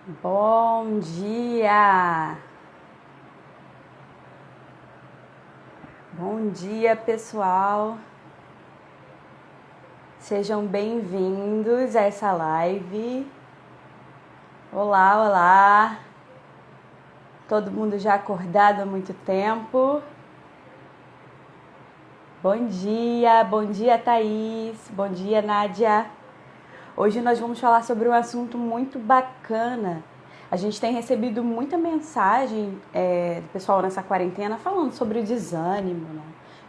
Bom dia! Bom dia, pessoal! Sejam bem-vindos a essa live. Olá, olá! Todo mundo já acordado há muito tempo? Bom dia, Thaís! Bom dia, Nádia! Hoje nós vamos falar sobre um assunto muito bacana. A gente tem recebido muita mensagem do pessoal nessa quarentena falando sobre o desânimo, né?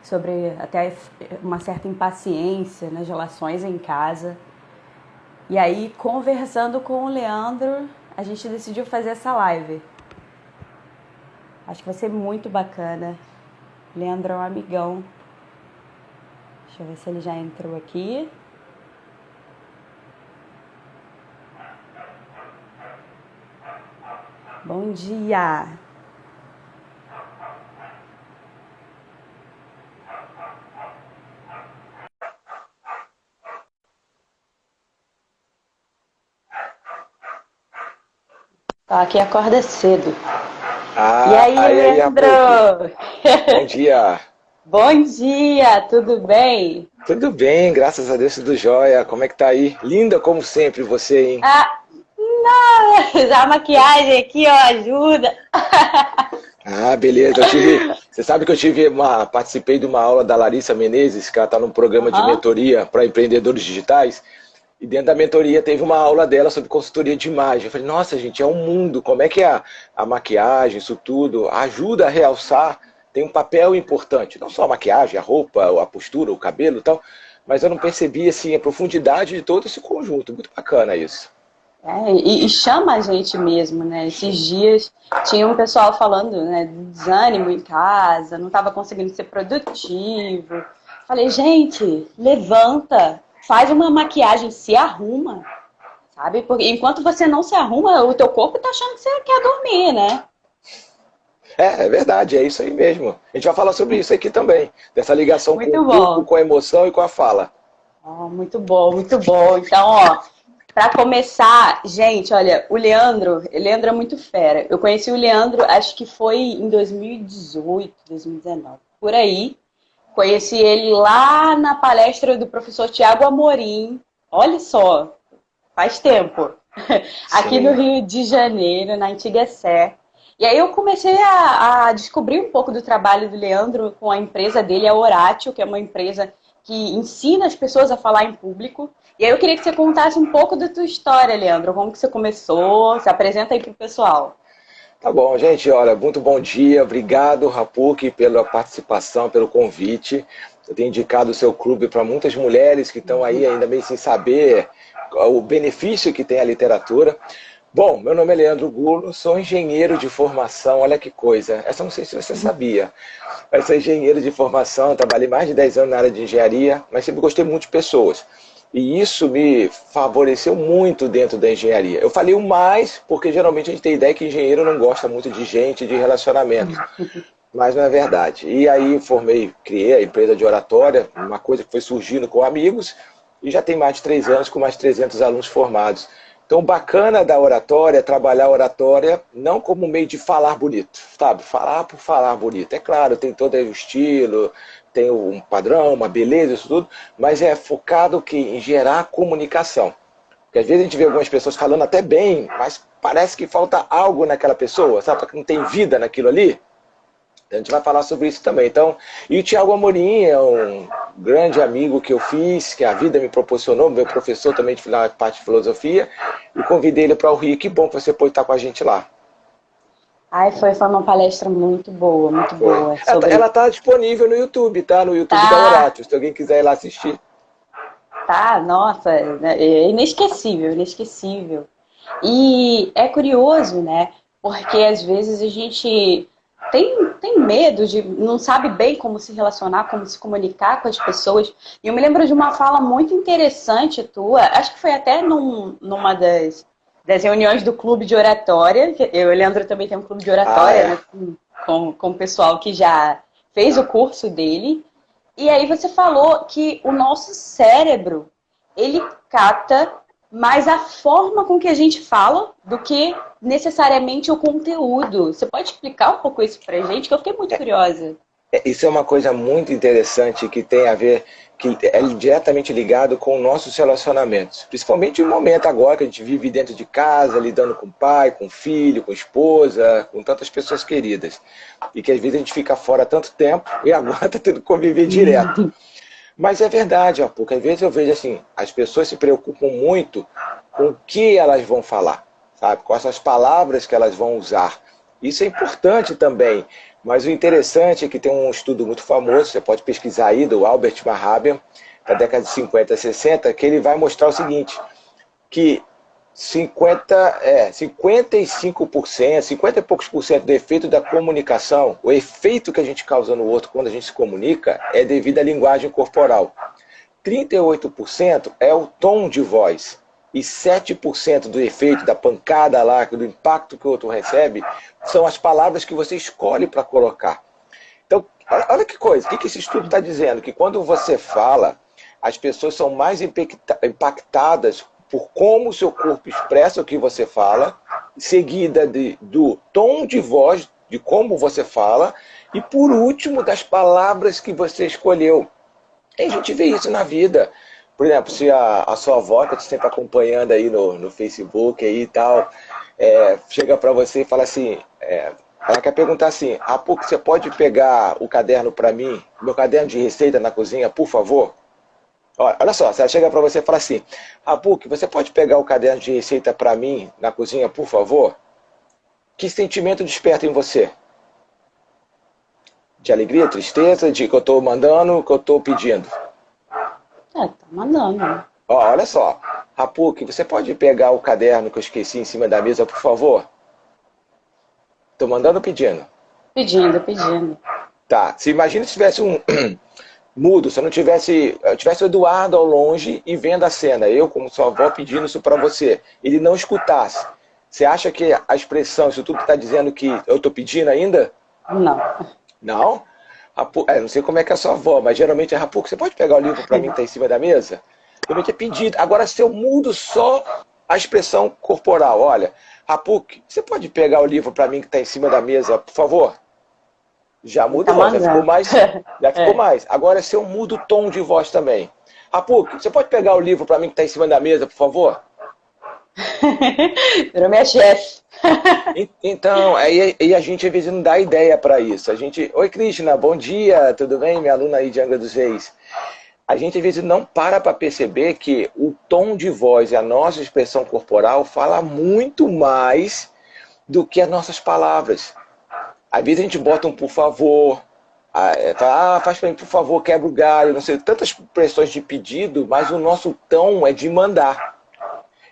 Sobre até uma certa impaciência nas relações em casa. E aí, conversando com o Leandro, a gente decidiu fazer essa live. Acho que vai ser muito bacana. Leandro é um amigão. Deixa eu ver se ele já entrou aqui. Bom dia! Aqui acorda cedo. E aí, Aí, Rapoque. Leandro? Bom dia. Bom dia, tudo bem? Tudo bem, graças a Deus, tudo jóia. Como é que tá aí? Linda como sempre você, hein? Ah, não, a maquiagem aqui, ó, ajuda. Ah, beleza. Você sabe que participei de uma aula da Larissa Menezes, que ela está num programa de Aham. mentoria para empreendedores digitais. E dentro da mentoria teve uma aula dela sobre consultoria de imagem. Eu falei, nossa, gente, é um mundo. Como é que a maquiagem, isso tudo, ajuda a realçar, tem um papel importante. Não só a maquiagem, a roupa, a postura, o cabelo e tal, mas eu não percebi assim, a profundidade de todo esse conjunto. Muito bacana isso. E chama a gente mesmo, né? Esses dias tinha um pessoal falando, né, de desânimo em casa, não estava conseguindo ser produtivo. Falei, gente, levanta, faz uma maquiagem, se arruma, sabe? Porque enquanto você não se arruma, o teu corpo tá achando que você quer dormir, né? É verdade, é isso aí mesmo. A gente vai falar sobre isso aqui também, dessa ligação com o Muito corpo, bom. com a emoção e com a fala. Ó, muito bom, muito bom. Então, ó, para começar, gente, olha, o Leandro é muito fera. Eu conheci o Leandro, acho que foi em 2018, 2019, por aí. Conheci ele lá na palestra do professor Tiago Amorim. Olha só, faz tempo. Aqui no Sim. Rio de Janeiro, na antiga Sé. E aí eu comecei a descobrir um pouco do trabalho do Leandro com a empresa dele, a Oratio, que é uma empresa que ensina as pessoas a falar em público. E aí eu queria que você contasse um pouco da tua história, Leandro. Como que você começou? Se apresenta aí pro pessoal. Tá bom, gente, olha, muito bom dia. Obrigado, Rapuque, pela participação, pelo convite. Eu tenho indicado o seu clube para muitas mulheres que estão aí ainda meio sem saber o benefício que tem a literatura. Bom, meu nome é Leandro Gulo, sou engenheiro de formação, olha que coisa. Essa eu não sei se você sabia. Eu sou engenheiro de formação, trabalhei mais de 10 anos na área de engenharia, mas sempre gostei muito de pessoas. E isso me favoreceu muito dentro da engenharia. Eu falei o mais porque geralmente a gente tem ideia que engenheiro não gosta muito de gente, de relacionamento. Mas não é verdade. E aí formei, criei a empresa de oratória, uma coisa que foi surgindo com amigos, e já tem mais de 3 anos com mais de 300 alunos formados. Então, o bacana da oratória é trabalhar a oratória não como meio de falar bonito, sabe? Falar por falar bonito. É claro, tem todo o estilo, tem um padrão, uma beleza, isso tudo, mas é focado que, em gerar comunicação. Porque às vezes a gente vê algumas pessoas falando até bem, mas parece que falta algo naquela pessoa, sabe? Que não tem vida naquilo ali. A gente vai falar sobre isso também. Então, e o Tiago Amorim é um grande amigo que eu fiz, que a vida me proporcionou, meu professor também de parte de filosofia, e convidei ele para o Rio. Que bom que você pôde estar com a gente lá. Ai, foi uma palestra muito Foi. boa, Ela sobre... está disponível no YouTube, tá? No YouTube da Tá, Horácio, se alguém quiser ir lá assistir. tá, nossa, é inesquecível, inesquecível. E é curioso, né? Porque às vezes a gente tem medo de, não sabe bem como se relacionar, como se comunicar com as pessoas. E eu me lembro de uma fala muito interessante tua, acho que foi até numa das reuniões do clube de oratória, que eu e o Leandro também tem um clube de Ah, oratória, é. né? Com o pessoal que já fez o curso dele. E aí você falou que o nosso cérebro, ele capta mais a forma com que a gente fala do que necessariamente o conteúdo. Você pode explicar um pouco isso pra gente? Que eu fiquei muito curiosa. Isso é uma coisa muito interessante que tem a ver, que é diretamente ligado com nossos relacionamentos. Principalmente no momento agora que a gente vive dentro de casa, lidando com o pai, com o filho, com a esposa, com tantas pessoas queridas. E que às vezes a gente fica fora tanto tempo e agora está tendo que conviver direto. Mas é verdade, ó, porque às vezes eu vejo assim, as pessoas se preocupam muito com o que elas vão falar, sabe? Com essas palavras que elas vão usar. Isso é importante também, mas o interessante é que tem um estudo muito famoso, você pode pesquisar aí, do Albert Mehrabian, da década de 50 e 60, que ele vai mostrar o seguinte, que 55%, 50 e poucos por cento do efeito da comunicação, o efeito que a gente causa no outro quando a gente se comunica, é devido à linguagem corporal. 38% é o tom de voz. E 7% do efeito, da pancada lá, do impacto que o outro recebe, são as palavras que você escolhe para colocar. Então, olha que coisa, o que esse estudo está dizendo? Que quando você fala, as pessoas são mais impactadas por como o seu corpo expressa o que você fala, seguida do tom de voz, de como você fala, e por último, das palavras que você escolheu. E a gente vê isso na vida. Por exemplo, se a sua avó, que você sempre acompanhando aí no Facebook aí e tal, chega para você e fala assim, ela quer perguntar assim, Apu, você pode pegar o caderno para mim, meu caderno de receita na cozinha, por favor? Olha só, se ela chega para você e fala assim, Apu, você pode pegar o caderno de receita para mim na cozinha, por favor? Que sentimento desperta em você? De alegria, tristeza, de que eu estou mandando, que eu estou pedindo? Tá mandando. Olha só, Rapuque, você pode pegar o caderno que eu esqueci em cima da mesa, por favor? Tô mandando ou pedindo? Pedindo, pedindo. Tá, se imagina se tivesse um mudo, se eu não tivesse o Eduardo ao longe e vendo a cena, eu como sua avó pedindo isso para você, ele não escutasse. Você acha que a expressão, isso tudo está dizendo que eu tô pedindo ainda? Não. Não? Não sei como é que é a sua avó, mas geralmente é Rapuque, você pode pegar o livro para mim que está em cima da mesa? Geralmente é pedido. Agora, se eu mudo só a expressão corporal, olha, Rapuque, você pode pegar o livro para mim que está em cima da mesa, por favor? Já mudou, Tá já ficou mais. Já ficou mais. Agora, se eu mudo o tom de voz também. Rapuque, você pode pegar o livro para mim que está em cima da mesa, por favor? Virou minha chefe. Então, aí a gente às vezes não dá ideia para isso. Oi, Krishna, bom dia, tudo bem? Minha aluna aí de Angra dos Reis. A gente às vezes não para perceber que o tom de voz e a nossa expressão corporal fala muito mais do que as nossas palavras. Às vezes a gente bota um por favor, faz para mim por favor, quebra o galho, não sei, tantas expressões de pedido, mas o nosso tom é de mandar.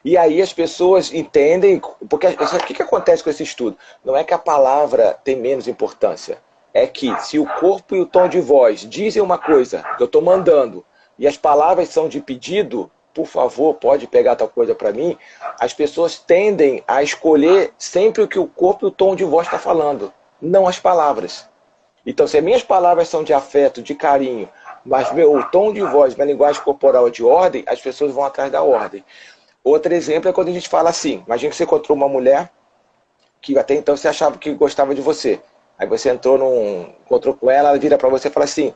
E aí as pessoas entendem, porque o que acontece com esse estudo? Não é que a palavra tem menos importância, é que se o corpo e o tom de voz dizem uma coisa que eu estou mandando, e as palavras são de pedido, por favor, pode pegar tal coisa para mim, as pessoas tendem a escolher sempre o que o corpo e o tom de voz está falando, não as palavras. Então, se as minhas palavras são de afeto, de carinho, mas meu tom de voz, minha linguagem corporal é de ordem, as pessoas vão atrás da ordem. Outro exemplo é quando a gente fala assim, imagina que você encontrou uma mulher que até então você achava que gostava de você. Aí você encontrou com ela, ela vira para você e fala assim,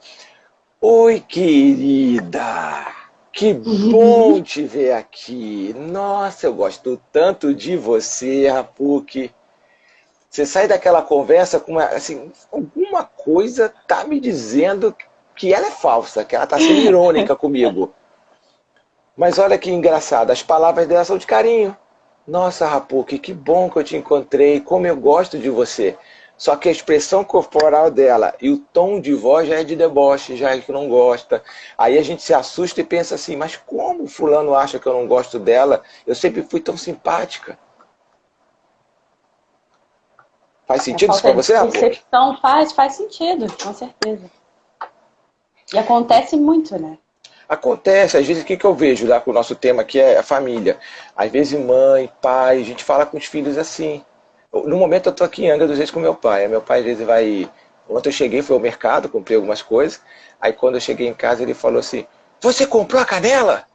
oi, querida, que bom te ver aqui. Nossa, eu gosto tanto de você, Rapuque. Você sai daquela conversa com assim, alguma coisa tá me dizendo que ela é falsa, que ela tá sendo irônica comigo. Mas olha que engraçado, as palavras dela são de carinho. Nossa, Rapuque, que bom que eu te encontrei, como eu gosto de você. Só que a expressão corporal dela e o tom de voz já é de deboche, já é que não gosta. Aí a gente se assusta e pensa assim, mas como fulano acha que eu não gosto dela? Eu sempre fui tão simpática. Faz sentido isso para você, Rapuque? Percepção faz sentido, com certeza. E acontece muito, né? Acontece, às vezes o que eu vejo lá com o nosso tema aqui é a família. Às vezes mãe, pai, a gente fala com os filhos assim. No momento eu tô aqui em Angra dos Reis com meu pai. Meu pai às vezes vai... Ontem eu cheguei, fui ao mercado, comprei algumas coisas. Aí quando eu cheguei em casa ele falou assim, você comprou a canela?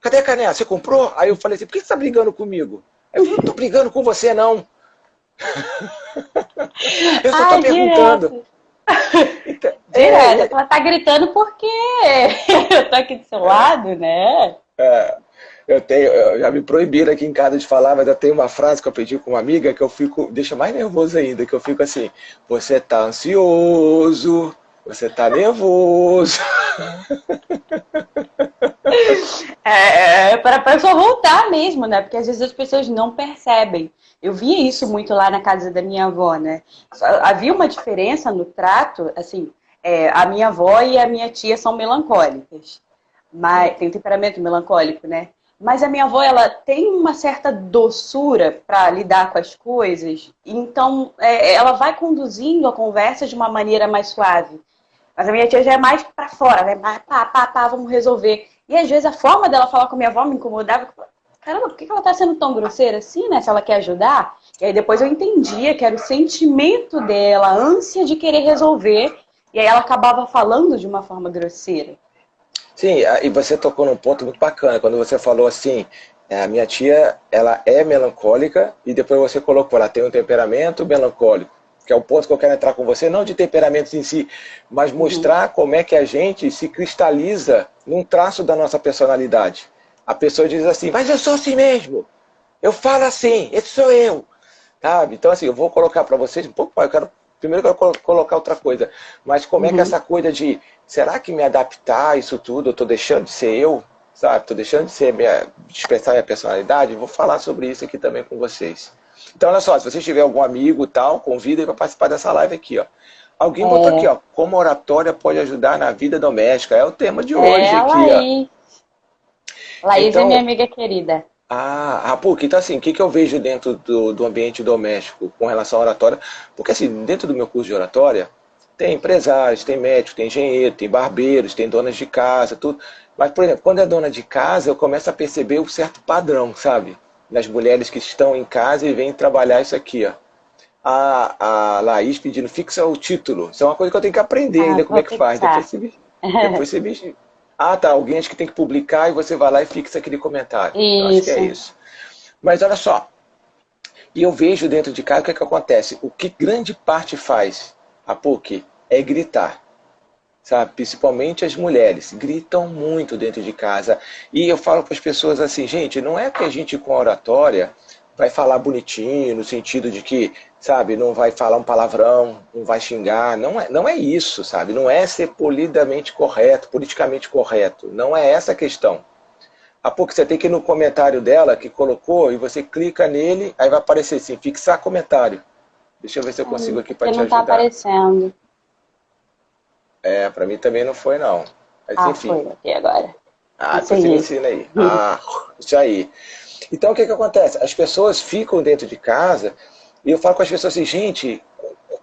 cadê a canela? Você comprou? Aí eu falei assim, por que você tá brigando comigo? Aí eu não tô brigando com você, não. Eu só tô Ai, perguntando. direto. Então, Direto. Ela tá gritando porque eu tô aqui do seu lado, né? eu já me proibiram aqui em casa de falar, mas eu tenho uma frase que eu aprendi com uma amiga que eu fico, deixa mais nervoso ainda, que eu fico assim, você tá ansioso, você tá nervoso. Para a pessoa voltar mesmo, né? Porque às vezes as pessoas não percebem. Eu via isso muito lá na casa da minha avó, né? Havia uma diferença no trato, assim, a minha avó e a minha tia são melancólicas, mas tem um temperamento melancólico, né? Mas a minha avó, ela tem uma certa doçura para lidar com as coisas, então ela vai conduzindo a conversa de uma maneira mais suave. Mas a minha tia já é mais pra fora, né? Pá, vamos resolver. E às vezes a forma dela falar com a minha avó me incomodava. Caramba, por que ela tá sendo tão grosseira assim, né? Se ela quer ajudar. E aí depois eu entendia que era o sentimento dela, a ânsia de querer resolver. E aí ela acabava falando de uma forma grosseira. Sim, e você tocou num ponto muito bacana, quando você falou assim, a minha tia, ela é melancólica, e depois você colocou, ela tem um temperamento melancólico, que é o ponto que eu quero entrar com você, não de temperamentos em si, mas Uhum. mostrar como é que a gente se cristaliza num traço da nossa personalidade. A pessoa diz assim, mas eu sou assim mesmo, eu falo assim, esse sou eu. Sabe? Então, assim, eu vou colocar para vocês um pouco mais. Primeiro eu quero colocar outra coisa. Mas como é que Uhum. essa coisa de, será que me adaptar a isso tudo, eu estou deixando de ser eu? Sabe? Estou deixando de ser de expressar minha personalidade? Vou falar sobre isso aqui também com vocês. Então, olha só, se vocês tiverem algum amigo e tal, convida ele para participar dessa live aqui, ó. Alguém botou aqui, É, ó, como a oratória pode ajudar na vida doméstica. É o tema de hoje é a aqui, ó. Laís. Laís é minha Então, amiga querida. Rapuca, então assim, o que, que eu vejo dentro do ambiente doméstico com relação à oratória? Porque assim, dentro do meu curso de oratória, tem empresários, tem médicos, tem engenheiro, tem barbeiros, tem donas de casa, tudo. Mas, por exemplo, quando é dona de casa, eu começo a perceber um certo padrão, sabe? Das mulheres que estão em casa e vêm trabalhar isso aqui, ó. A Laís pedindo, fixa o título. Isso é uma coisa que eu tenho que aprender Ah, ainda como vou é que faz. fixar. Depois você. Ah, tá. Alguém acho que tem que publicar e você vai lá e fixa aquele comentário. Eu acho que é Isso. isso. Mas olha só, e eu vejo dentro de casa o que, é que acontece. O que grande parte faz, a PUC, é gritar. Sabe? Principalmente as mulheres. Gritam muito dentro de casa. E eu falo para as pessoas assim, gente, não é que a gente com a oratória vai falar bonitinho, no sentido de que, sabe, não vai falar um palavrão, não vai xingar. Não é isso, sabe? Não é ser polidamente correto, politicamente correto. Não é essa a questão. A pouco você tem que ir no comentário dela que colocou e você clica nele, aí vai aparecer assim, fixar comentário. Deixa eu ver se eu consigo aqui para Porque te não tá ajudar. aparecendo. Para mim também não foi não. Mas Ah, enfim. foi aqui agora. Depois você me Consegui. ensina aí. Isso aí. Então o que que acontece? As pessoas ficam dentro de casa e eu falo com as pessoas assim, gente,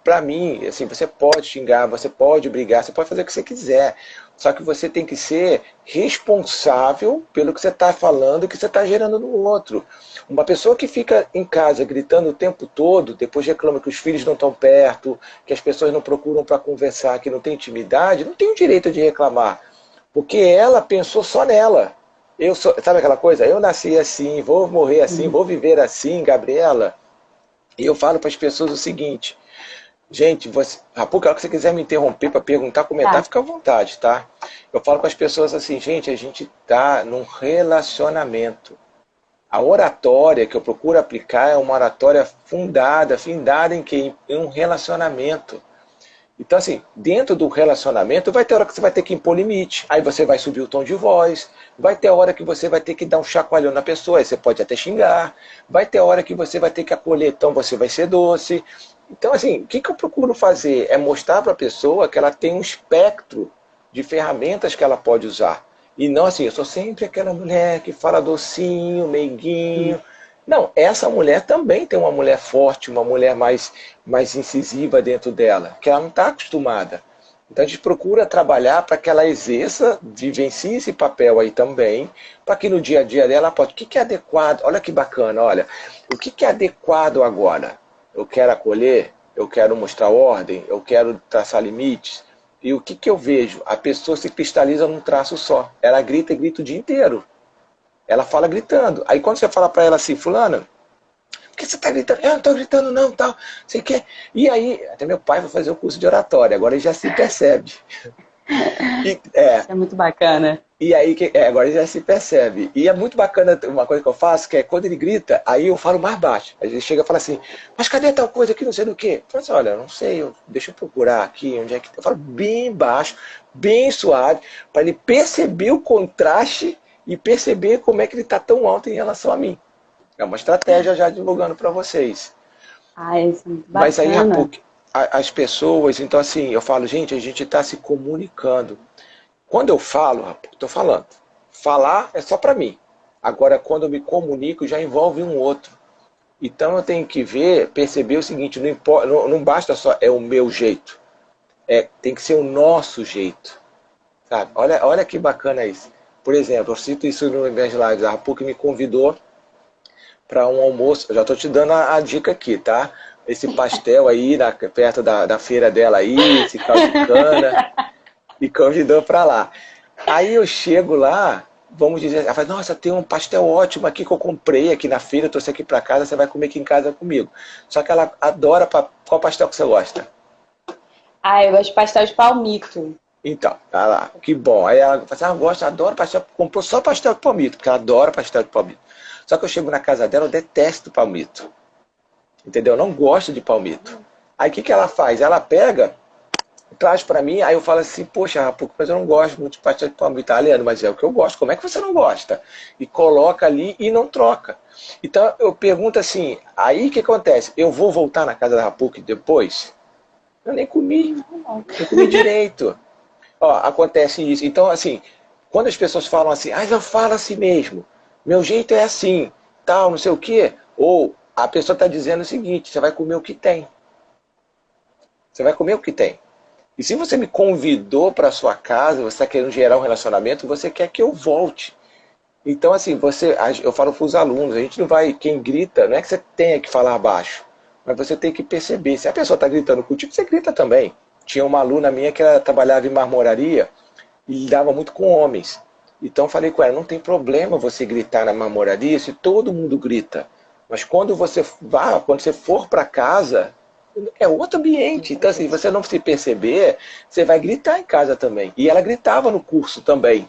pra mim, assim, você pode xingar, você pode brigar, você pode fazer o que você quiser. Só que você tem que ser responsável pelo que você está falando e que você está gerando no outro. Uma pessoa que fica em casa gritando o tempo todo, depois reclama que os filhos não estão perto, que as pessoas não procuram para conversar, que não tem intimidade, não tem o direito de reclamar. Porque ela pensou só nela. Sabe aquela coisa? Eu nasci assim, vou morrer assim, Uhum. vou viver assim, Gabriela. E eu falo para as pessoas o seguinte, gente, Rapuca, a hora que você quiser me interromper para perguntar, comentar, Tá. fica à vontade, tá? Eu falo com as pessoas assim, gente, a gente tá num relacionamento. A oratória que eu procuro aplicar é uma oratória findada em que? Em um relacionamento. Então, assim, dentro do relacionamento, vai ter hora que você vai ter que impor limite. Aí você vai subir o tom de voz. Vai ter hora que você vai ter que dar um chacoalhão na pessoa. Aí você pode até xingar. Vai ter hora que você vai ter que acolher, então você vai ser doce. Então, assim, o que, que eu procuro fazer? É mostrar para a pessoa que ela tem um espectro de ferramentas que ela pode usar. E não assim, eu sou sempre aquela mulher que fala docinho, meiguinho. Não, essa mulher também tem uma mulher forte, uma mulher mais incisiva dentro dela, que ela não está acostumada. Então a gente procura trabalhar para que ela exerça, vivencie esse papel aí também, para que no dia a dia dela pode. O que, que é adequado? Olha que bacana, olha. O que, que é adequado agora? Eu quero acolher, eu quero mostrar ordem, eu quero traçar limites. E o que, que eu vejo? A pessoa se cristaliza num traço só. Ela grita e grita o dia inteiro. Ela fala gritando. Aí quando você fala para ela assim, fulana, por que você tá gritando? Eu não tô gritando não, tal, você quer? E aí, até meu pai foi fazer o curso de oratória, agora ele já se percebe. Isso é muito bacana. E aí, agora ele já se percebe. E é muito bacana uma coisa que eu faço, que é quando ele grita, aí eu falo mais baixo. Aí ele chega e fala assim, mas cadê tal coisa aqui, não sei do quê? Eu falo assim, olha, eu não sei, deixa eu procurar aqui, onde é que... Eu falo bem baixo, bem suave, para ele perceber o contraste e perceber como é que ele está tão alto em relação a mim. É uma estratégia já divulgando para vocês. Ah, isso é muito Mas aí, bacana. Rapuc, as pessoas, então assim, eu falo, gente, a gente está se comunicando. Quando eu falo, estou falando. Falar é só para mim. Agora, quando eu me comunico, já envolve um outro. Então eu tenho que ver, perceber o seguinte, não, importa, não basta só é o meu jeito. Tem que ser o nosso jeito. Sabe? Olha que bacana isso. Por exemplo, eu cito isso no minhas lives. A Rapuc me convidou para um almoço. Eu já estou te dando a dica aqui, tá? Esse pastel aí, perto da feira dela aí, esse caldo de cana. Me convidou para lá. Aí eu chego lá, vamos dizer, ela fala, nossa, tem um pastel ótimo aqui que eu comprei aqui na feira, trouxe aqui para casa, você vai comer aqui em casa comigo. Só que ela adora, qual pastel que você gosta? Ah, eu gosto de pastel de palmito. Então, tá lá, que bom. Aí ela fala assim, eu gosto, adoro pastel, comprou só pastel de palmito, porque ela adora pastel de palmito. Só que eu chego na casa dela, eu detesto palmito. Entendeu? Eu não gosto de palmito. Aí o que ela faz? Ela pega, traz pra mim, aí eu falo assim, poxa, Rapuca, mas eu não gosto muito de pastel de palmito italiano, mas é o que eu gosto, como é que você não gosta? E coloca ali e não troca. Então eu pergunto assim, aí o que acontece? Eu vou voltar na casa da Rapuca depois? Eu nem comi, nem comi direito. Ó, acontece isso. Então assim, quando as pessoas falam assim, ah, eu falo assim mesmo, meu jeito é assim, tal, não sei o quê, ou a pessoa está dizendo o seguinte, você vai comer o que tem. Você vai comer o que tem. E se você me convidou para sua casa, você está querendo gerar um relacionamento, você quer que eu volte. Então, assim, eu falo para os alunos, a gente não vai, quem grita, não é que você tenha que falar baixo, mas você tem que perceber. Se a pessoa está gritando contigo, você grita também. Tinha uma aluna minha que ela trabalhava em marmoraria e lidava muito com homens. Então eu falei com ela, não tem problema você gritar na marmoraria se todo mundo grita. Mas quando você for para casa, é outro ambiente. Então, assim, você não se perceber, você vai gritar em casa também. E ela gritava no curso também,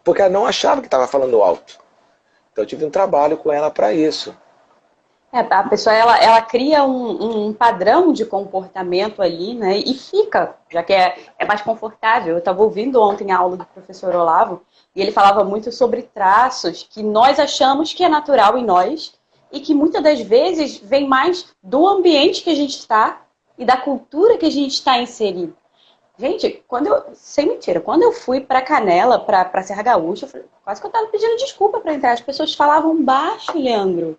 porque ela não achava que estava falando alto. Então, eu tive um trabalho com ela para isso. A pessoa ela cria um padrão de comportamento ali, né? E fica, já que é mais confortável. Eu estava ouvindo ontem a aula do professor Olavo e ele falava muito sobre traços que nós achamos que é natural em nós e que muitas das vezes vem mais do ambiente que a gente está e da cultura que a gente está inserido. Gente, sem mentira, quando eu fui para Canela, para Serra Gaúcha, quase que eu estava pedindo desculpa para entrar. As pessoas falavam baixo, Leandro.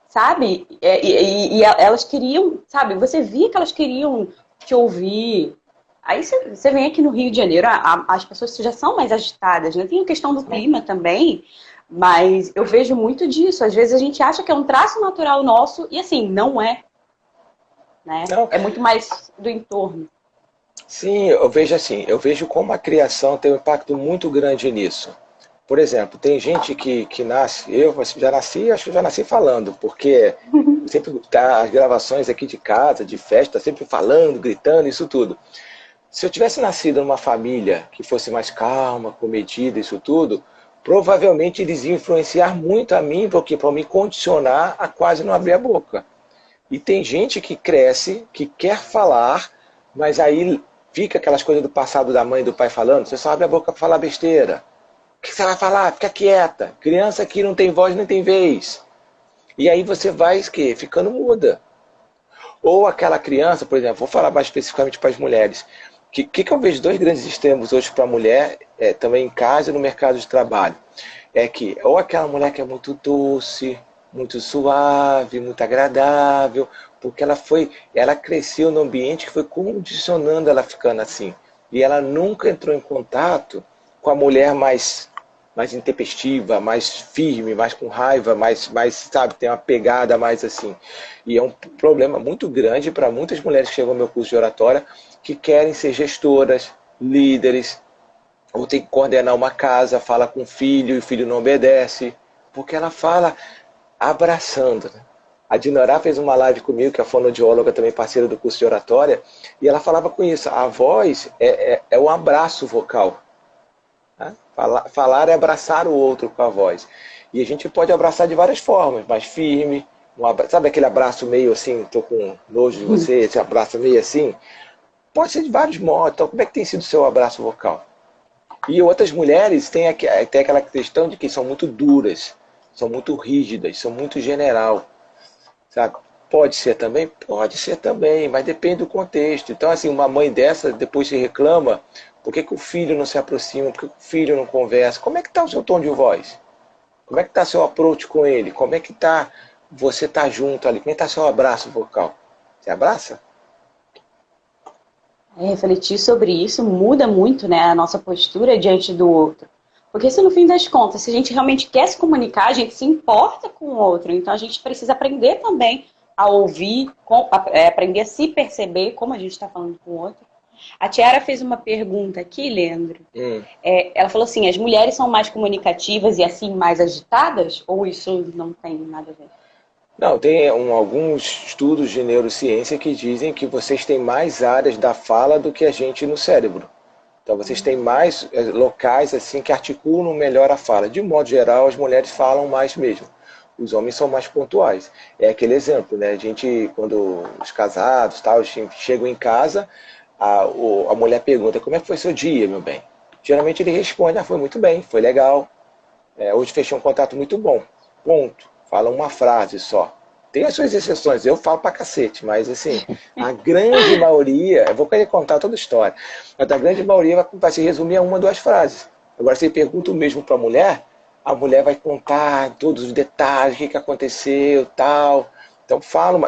Sabe? E elas queriam, sabe? Você via que elas queriam te ouvir. Aí você vem aqui no Rio de Janeiro, as pessoas já são mais agitadas, né? Tem a questão do clima também, mas eu vejo muito disso. Às vezes a gente acha que é um traço natural nosso e assim, não é, né? Não, É muito mais do entorno. sim, eu vejo assim, eu vejo como a criação tem um impacto muito grande nisso. Por exemplo, tem gente que nasce, eu já nasci, acho que já nasci falando, porque sempre tá as gravações aqui de casa, de festa, sempre falando, gritando, isso tudo. Se eu tivesse nascido numa família que fosse mais calma, comedida, isso tudo, provavelmente eles iam influenciar muito a mim, porque para me condicionar a quase não abrir a boca. E tem gente que cresce, que quer falar, mas aí fica aquelas coisas do passado da mãe e do pai falando, você só abre a boca para falar besteira. O que você vai falar? Fica quieta. Criança aqui não tem voz nem tem vez. E aí você vai ficando muda. Ou aquela criança, por exemplo, vou falar mais especificamente para as mulheres. Que eu vejo dois grandes extremos hoje para a mulher, também em casa e no mercado de trabalho. É que ou aquela mulher que é muito doce, muito suave, muito agradável, porque ela cresceu no ambiente que foi condicionando ela ficando assim. E ela nunca entrou em contato com a mulher mais intempestiva, mais firme, mais com raiva, sabe, tem uma pegada mais assim. E é um problema muito grande para muitas mulheres que chegam ao meu curso de oratória que querem ser gestoras, líderes, ou tem que coordenar uma casa, fala com o filho e o filho não obedece, porque ela fala abraçando, né? A Dinorá fez uma live comigo, que é a fonoaudióloga, também parceira do curso de oratória, e ela falava com isso, a voz é um abraço vocal. Né? Falar é abraçar o outro com a voz. E a gente pode abraçar de várias formas, mais firme, sabe aquele abraço meio assim, tô com nojo de você, esse abraço meio assim? Pode ser de vários modos. Então, como é que tem sido o seu abraço vocal? E outras mulheres têm aquela questão de que são muito duras, são muito rígidas, são muito general. Sabe? Pode ser também? Pode ser também, mas depende do contexto. Então, assim, uma mãe dessa depois se reclama, por que, que o filho não se aproxima, por que, que o filho não conversa? Como é que está o seu tom de voz? Como é que está seu approach com ele? Como é que tá você tá junto ali? Como é que está seu abraço vocal? Você abraça? Refletir sobre isso muda muito, né, a nossa postura diante do outro. Porque se no fim das contas, se a gente realmente quer se comunicar, a gente se importa com o outro. Então a gente precisa aprender também a ouvir, aprender a se perceber como a gente está falando com o outro. A Tiara fez uma pergunta aqui, Leandro. Ela falou assim, as mulheres são mais comunicativas e assim mais agitadas? Ou isso não tem nada a ver? Não, tem alguns estudos de neurociência que dizem que vocês têm mais áreas da fala do que a gente no cérebro. Então vocês têm mais locais assim que articulam melhor a fala. De modo geral, as mulheres falam mais mesmo. Os homens são mais pontuais. É aquele exemplo, né? A gente, quando os casados, tal, chegam em casa, a mulher pergunta, como é que foi seu dia, meu bem? Geralmente ele responde, foi muito bem, foi legal. Hoje fechei um contato muito bom. Ponto. Fala uma frase só. Tem as suas exceções, eu falo pra cacete, mas assim, a grande maioria, eu vou querer contar toda a história, mas a grande maioria vai se resumir a uma, duas frases. Agora, se você pergunta o mesmo pra mulher, a mulher vai contar todos os detalhes, o que aconteceu, tal. Então,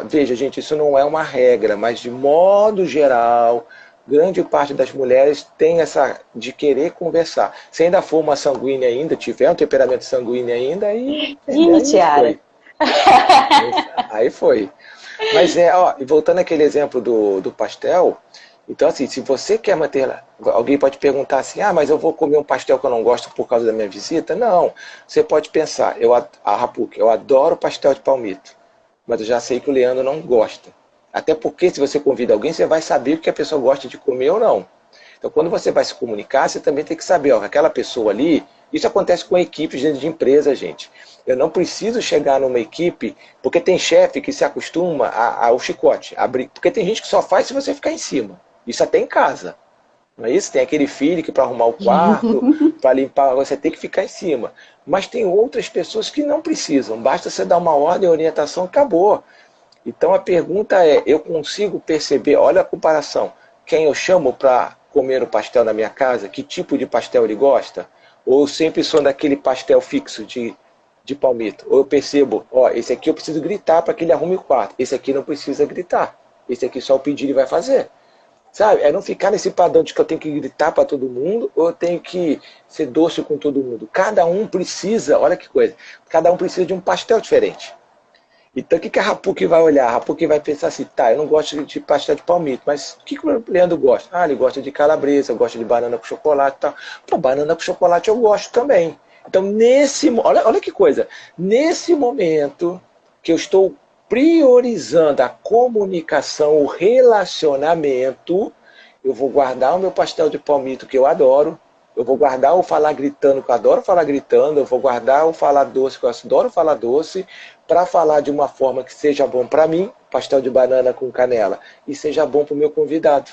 veja, gente, isso não é uma regra, mas de modo geral, grande parte das mulheres tem essa de querer conversar. Se ainda for uma sanguínea ainda, tiver um temperamento sanguíneo ainda, aí Tiara. foi. Aí foi. Mas e voltando àquele exemplo do pastel, então assim, se você quer manter, alguém pode perguntar assim, mas eu vou comer um pastel que eu não gosto por causa da minha visita? Não, você pode pensar, Rapuca, eu adoro pastel de palmito, mas eu já sei que o Leandro não gosta. Até porque se você convida alguém, você vai saber o que a pessoa gosta de comer ou não. Então quando você vai se comunicar, você também tem que saber, aquela pessoa ali, isso acontece com equipes dentro de empresa, gente. Eu não preciso chegar numa equipe, porque tem chefe que se acostuma ao chicote, porque tem gente que só faz se você ficar em cima. Isso até em casa. Não é isso? Tem aquele filho que para arrumar o quarto, para limpar, você tem que ficar em cima. Mas tem outras pessoas que não precisam. Basta você dar uma ordem, orientação, acabou. Então a pergunta é, eu consigo perceber, olha a comparação, quem eu chamo para comer o pastel na minha casa, que tipo de pastel ele gosta? Ou eu sempre sou daquele pastel fixo de palmito? Ou eu percebo, esse aqui eu preciso gritar para que ele arrume o quarto, esse aqui não precisa gritar, esse aqui só o pedir ele vai fazer. Sabe? É não ficar nesse padrão de que eu tenho que gritar para todo mundo ou eu tenho que ser doce com todo mundo. Cada um precisa, olha que coisa, cada um precisa de um pastel diferente. Então o que a Rapuque vai olhar? A Rapuque vai pensar assim, eu não gosto de pastel de palmito, mas o que o Leandro gosta? Ele gosta de calabresa, gosta de banana com chocolate e tal. Pô, banana com chocolate eu gosto também. Então olha que coisa, nesse momento que eu estou priorizando a comunicação, o relacionamento, eu vou guardar o meu pastel de palmito que eu adoro, eu vou guardar o falar gritando, que eu adoro falar gritando, eu vou guardar o falar doce, que eu adoro falar doce, para falar de uma forma que seja bom para mim, pastel de banana com canela, e seja bom para o meu convidado,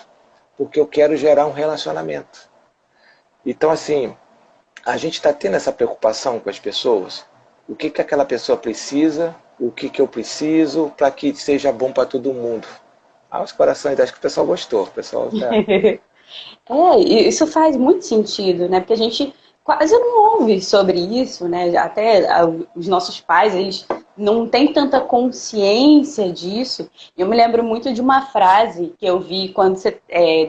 porque eu quero gerar um relacionamento. Então, assim, a gente está tendo essa preocupação com as pessoas, o que aquela pessoa precisa, o que eu preciso, para que seja bom para todo mundo. Os corações, acho que o pessoal gostou, o pessoal Isso faz muito sentido, né? Porque a gente quase não ouve sobre isso, né? Até os nossos pais, eles não têm tanta consciência disso. Eu me lembro muito de uma frase que eu vi quando você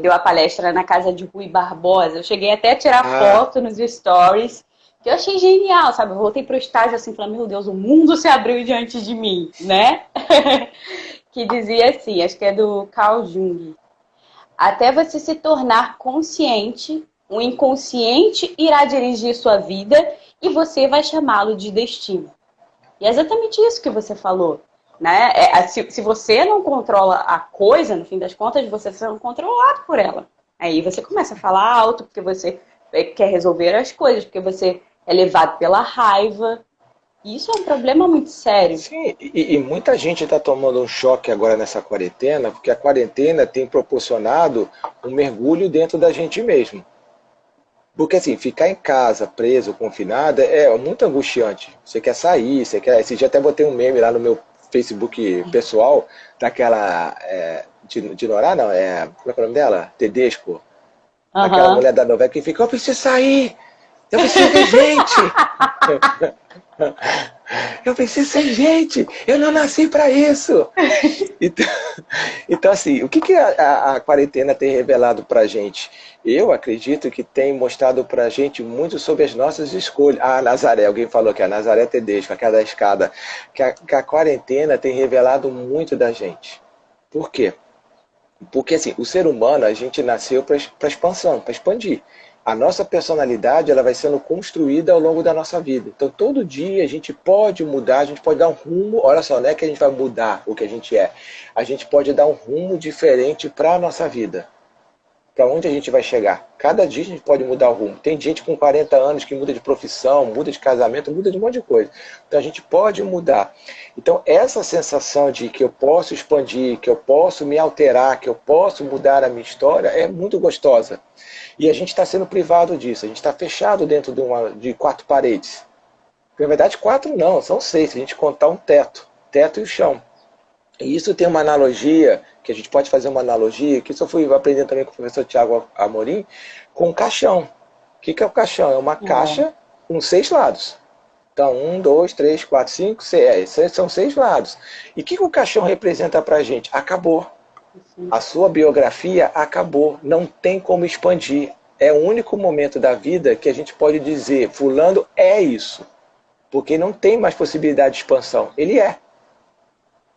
deu a palestra na casa de Rui Barbosa. Eu cheguei até a tirar foto nos stories, que eu achei genial, sabe? Eu voltei pro estágio assim, falando, meu Deus, o mundo se abriu diante de mim, né? Que dizia assim, acho que é do Carl Jung. Até você se tornar consciente O inconsciente irá dirigir sua vida e você vai chamá-lo de destino. E é exatamente isso que você falou, né? Se você não controla a coisa, no fim das contas, você está sendo controlado por ela. Aí você começa a falar alto porque você quer resolver as coisas, porque você é levado pela raiva. Isso é um problema muito sério. Sim, e muita gente está tomando um choque agora nessa quarentena, porque a quarentena tem proporcionado um mergulho dentro da gente mesmo. Porque assim, ficar em casa, preso, confinado, é muito angustiante. Você quer sair, você quer. Esse dia até botei um meme lá no meu Facebook pessoal, daquela. De Norá, não, como é que é o nome dela? Tedesco. Aquela Aham. mulher da novela que fica, eu preciso sair! Eu preciso ver gente! Eu preciso ser gente! Eu não nasci para isso! Então, então, assim, o que a quarentena tem revelado pra gente? Eu acredito que tem mostrado pra gente muito sobre as nossas escolhas. Ah, Nazaré, alguém falou que a Nazaré Tedesco, aquela da escada, que a quarentena tem revelado muito da gente. Por quê? Porque assim, o ser humano, a gente nasceu para expansão, para expandir. A nossa personalidade ela vai sendo construída ao longo da nossa vida. Então todo dia a gente pode mudar, a gente pode dar um rumo. Olha só, não é que a gente vai mudar o que a gente é. A gente pode dar um rumo diferente para a nossa vida. Para onde a gente vai chegar. Cada dia a gente pode mudar o rumo. Tem gente com 40 anos que muda de profissão, muda de casamento, muda de um monte de coisa. Então a gente pode mudar. Então essa sensação de que eu posso expandir, que eu posso me alterar, que eu posso mudar a minha história é muito gostosa. E a gente está sendo privado disso. A gente está fechado dentro de quatro paredes. Na verdade, quatro não, são seis. Se a gente contar um teto. Teto e o chão. E isso tem uma analogia, que a gente pode fazer uma analogia, que isso eu fui aprendendo também com o professor Tiago Amorim, com o caixão. O que é o caixão? É uma caixa com 6 lados. Então, 1, 2, 3, 4, 5, 6. São 6 lados. E o que o caixão representa pra gente? Acabou. A sua biografia acabou. Não tem como expandir. É o único momento da vida que a gente pode dizer, fulano é isso. Porque não tem mais possibilidade de expansão. Ele é.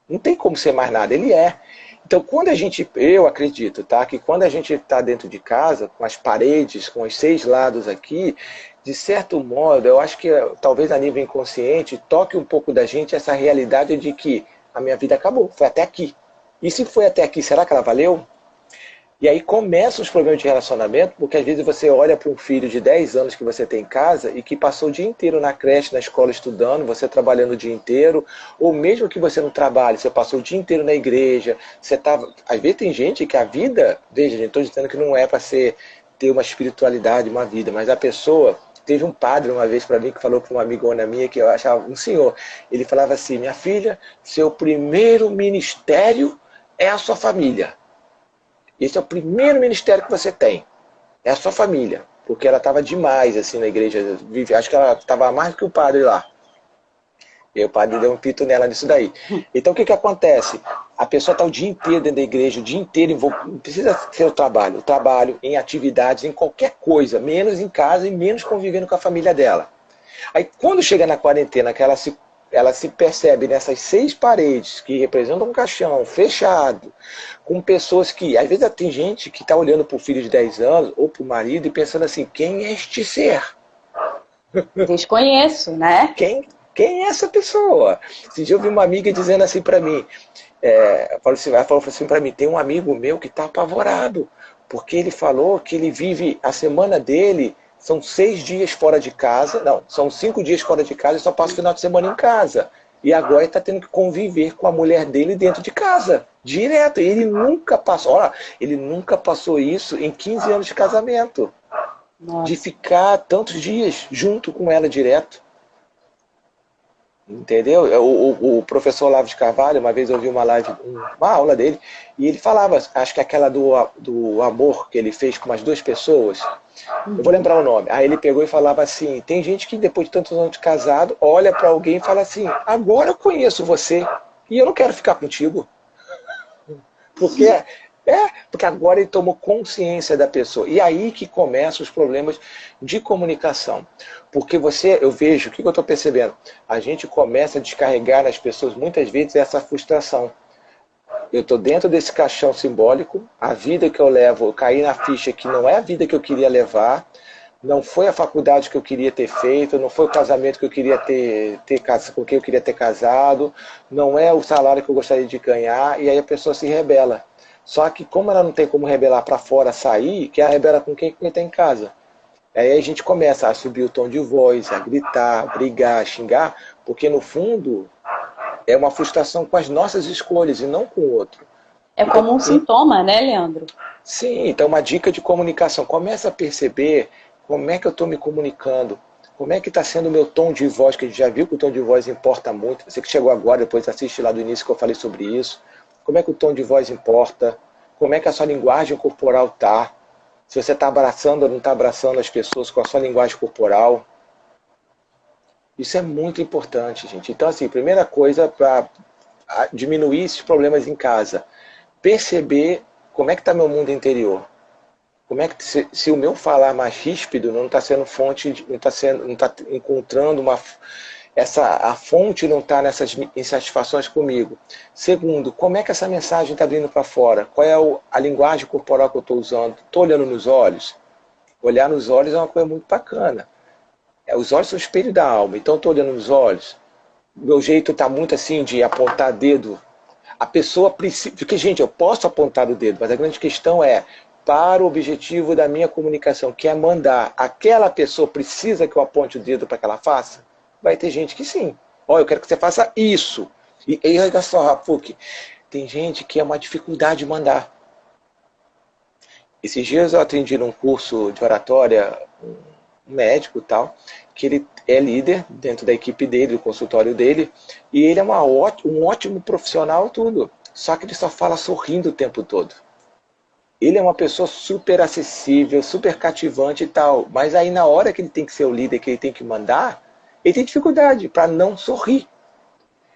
Não tem como ser mais nada, ele é. Então, quando a gente, eu acredito, tá, que quando a gente está dentro de casa, com as paredes, com os 6 lados aqui, de certo modo, eu acho que talvez a nível inconsciente toque um pouco da gente essa realidade de que a minha vida acabou, foi até aqui. E se foi até aqui, será que ela valeu? E aí começam os problemas de relacionamento, porque às vezes você olha para um filho de 10 anos que você tem em casa e que passou o dia inteiro na creche, na escola estudando, você trabalhando o dia inteiro, ou mesmo que você não trabalhe, você passou o dia inteiro na igreja, você estava. Às vezes tem gente que a vida, veja, gente, estou dizendo que não é para ter uma espiritualidade, uma vida, mas a pessoa. Teve um padre uma vez para mim que falou para uma amigona minha que eu achava um senhor. Ele falava assim: minha filha, seu primeiro ministério é a sua família. Esse é o primeiro ministério que você tem. É a sua família. Porque ela estava demais assim na igreja. Acho que ela estava mais do que o padre lá. E aí o padre deu um pito nela nisso daí. Então o que acontece? A pessoa está o dia inteiro dentro da igreja, o dia inteiro envolvido. Não precisa ser o trabalho em atividades, em qualquer coisa, menos em casa e menos convivendo com a família dela. Aí quando chega na quarentena, que ela se percebe nessas 6 paredes que representam um caixão fechado, com pessoas que, às vezes tem gente que está olhando para o filho de 10 anos ou para o marido e pensando assim, quem é este ser? Desconheço, né? Quem é essa pessoa? Esse dia eu vi uma amiga dizendo assim para mim, ela falou assim para mim, tem um amigo meu que está apavorado, porque ele falou que ele vive a semana dele, são 6 dias fora de casa, não, são 5 dias fora de casa e só passa o final de semana em casa. E agora ele está tendo que conviver com a mulher dele dentro de casa, direto. E ele nunca passou, olha, ele nunca passou isso em 15 anos de casamento. Nossa. De ficar tantos dias junto com ela direto. Entendeu? O professor Olavo de Carvalho, uma vez eu vi uma live, uma aula dele, e ele falava, acho que aquela do amor que ele fez com umas 2 pessoas, eu vou lembrar o nome. Aí ele pegou e falava assim, tem gente que depois de tantos anos de casado, olha para alguém e fala assim, agora eu conheço você, e eu não quero ficar contigo. Porque agora ele tomou consciência da pessoa. E aí que começam os problemas de comunicação. Porque eu vejo, o que eu estou percebendo? A gente começa a descarregar nas pessoas muitas vezes essa frustração. eu estou dentro desse caixão simbólico, a vida que eu levo, eu caí na ficha que não é a vida que eu queria levar, não foi a faculdade que eu queria ter feito, não foi o casamento que eu queria com quem eu queria ter casado, não é o salário que eu gostaria de ganhar, e aí a pessoa se rebela. Só que como ela não tem como rebelar para fora, sair, que ela rebela com quem está em casa. Aí a gente começa a subir o tom de voz, a gritar, a brigar, a xingar, porque no fundo é uma frustração com as nossas escolhas e não com o outro. É como um sintoma, né, Leandro? Sim, então uma dica de comunicação. Começa a perceber como é que eu estou me comunicando, como é que está sendo o meu tom de voz, que a gente já viu que o tom de voz importa muito. Você que chegou agora, depois assiste lá do início que eu falei sobre isso. Como é que o tom de voz importa, como é que a sua linguagem corporal está, se você está abraçando ou não está abraçando as pessoas com a sua linguagem corporal. Isso é muito importante, gente. Então, assim, primeira coisa para diminuir esses problemas em casa, perceber como é que está meu mundo interior. Como é que se o meu falar mais ríspido não está sendo fonte, não está encontrando a fonte não está nessas insatisfações comigo. Segundo, como é que essa mensagem está vindo para fora? Qual é a linguagem corporal que eu estou usando? Estou olhando nos olhos? Olhar nos olhos é uma coisa muito bacana. Os olhos são o espelho da alma, então estou olhando nos olhos. Meu jeito está muito assim de apontar dedo. A pessoa precisa. Porque, gente, eu posso apontar o dedo, mas a grande questão é para o objetivo da minha comunicação, que é mandar. Aquela pessoa precisa que eu aponte o dedo para que ela faça? Vai ter gente que sim. Ó, eu quero que você faça isso. E olha só, Rapuque, tem gente que é uma dificuldade de mandar. Esses dias eu atendi num curso de oratória, um médico e tal, que ele é líder dentro da equipe dele, do consultório dele, e ele é um ótimo profissional, tudo. Só que ele só fala sorrindo o tempo todo. Ele é uma pessoa super acessível, super cativante e tal, mas aí na hora que ele tem que ser o líder, que ele tem que mandar, ele tem dificuldade para não sorrir.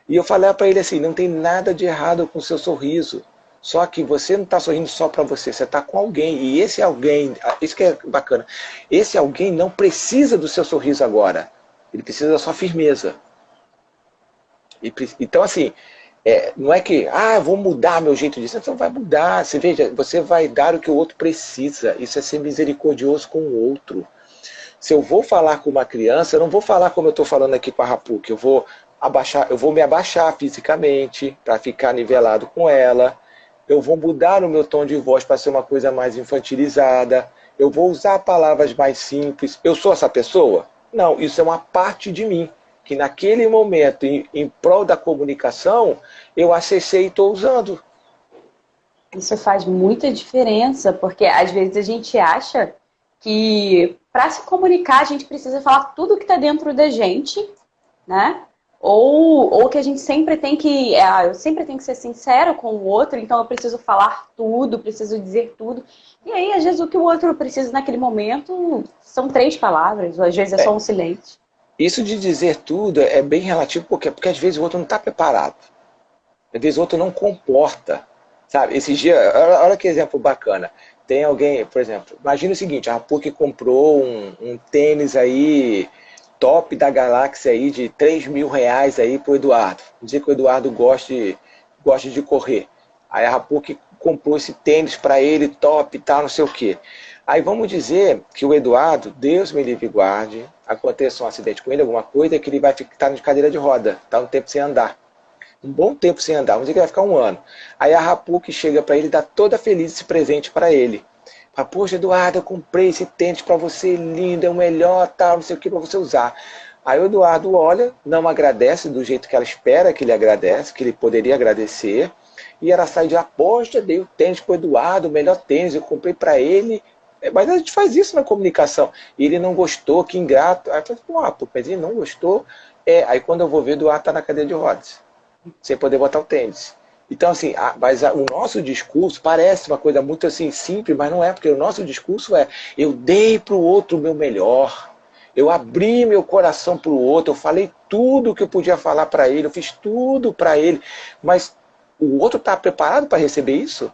E eu falei para ele assim, não tem nada de errado com o seu sorriso, só que você não está sorrindo só para você, você está com alguém, e esse alguém, isso que é bacana, esse alguém não precisa do seu sorriso agora, ele precisa da sua firmeza. Então assim, não é que, eu vou mudar meu jeito de ser, você não vai mudar, você vai dar o que o outro precisa, isso é ser misericordioso com o outro. Se eu vou falar com uma criança, eu não vou falar como eu estou falando aqui com a Rapuque, eu vou me abaixar fisicamente para ficar nivelado com ela, eu vou mudar o meu tom de voz para ser uma coisa mais infantilizada, eu vou usar palavras mais simples. Eu sou essa pessoa? Não, isso é uma parte de mim, que naquele momento, em prol da comunicação, eu acessei e estou usando. Isso faz muita diferença, porque às vezes a gente acha que para se comunicar a gente precisa falar tudo que está dentro da gente, né? Ou que a gente sempre tem que, eu sempre tenho que ser sincero com o outro, então eu preciso falar tudo, preciso dizer tudo. E aí, às vezes, o que o outro precisa naquele momento são 3 palavras, ou às vezes é só um silêncio. Isso de dizer tudo é bem relativo, porque às vezes o outro não está preparado. Às vezes o outro não comporta. Sabe, esses dias, olha que exemplo bacana. Tem alguém, por exemplo, imagina o seguinte, a Rapuque comprou um tênis aí, top da galáxia aí, de R$ 3.000 aí pro Eduardo. Dizer que o Eduardo gosta de correr. Aí a Rapuque comprou esse tênis para ele, top e tal, não sei o quê. Aí vamos dizer que o Eduardo, Deus me livre e guarde, aconteça um acidente com ele, alguma coisa, que ele vai ficar de cadeira de roda, tá um tempo sem andar. Um bom tempo sem andar, vamos dizer que vai ficar 1 ano. Aí a Rapuque chega para ele e dá toda feliz esse presente para ele. Fala, poxa, Eduardo, eu comprei esse tênis para você, lindo, é o melhor, tal, não sei o que, para você usar. Aí o Eduardo olha, não agradece do jeito que ela espera que ele agradece, que ele poderia agradecer, e ela sai de lá, poxa, dei o tênis pro Eduardo, o melhor tênis, eu comprei para ele. Mas a gente faz isso na comunicação. E ele não gostou, que ingrato. Aí eu falo, mas ele não gostou. Aí quando eu vou ver, o Eduardo está na cadeira de rodas, sem poder botar o tênis. Então, assim, o nosso discurso parece uma coisa muito assim simples, mas não é, porque o nosso discurso eu dei para o outro o meu melhor, eu abri meu coração para o outro, eu falei tudo que eu podia falar para ele, eu fiz tudo para ele, mas o outro está preparado para receber isso?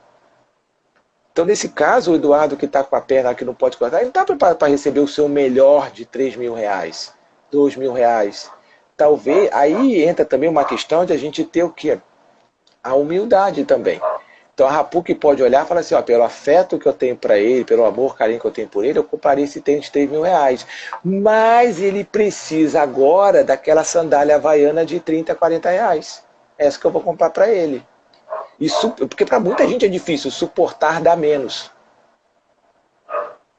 Então, nesse caso, o Eduardo que está com a perna que não pode cortar, ele não está preparado para receber o seu melhor de R$ 3.000, R$ 2.000. Talvez, aí entra também uma questão de a gente ter o quê? A humildade também. Então a Rapuque pode olhar e falar assim, ó, pelo afeto que eu tenho para ele, pelo amor, carinho que eu tenho por ele, eu compraria esse tênis de 3.000 reais. Mas ele precisa agora daquela sandália havaiana de 30, 40 reais. Essa que eu vou comprar para ele. Isso, porque para muita gente é difícil suportar dar menos.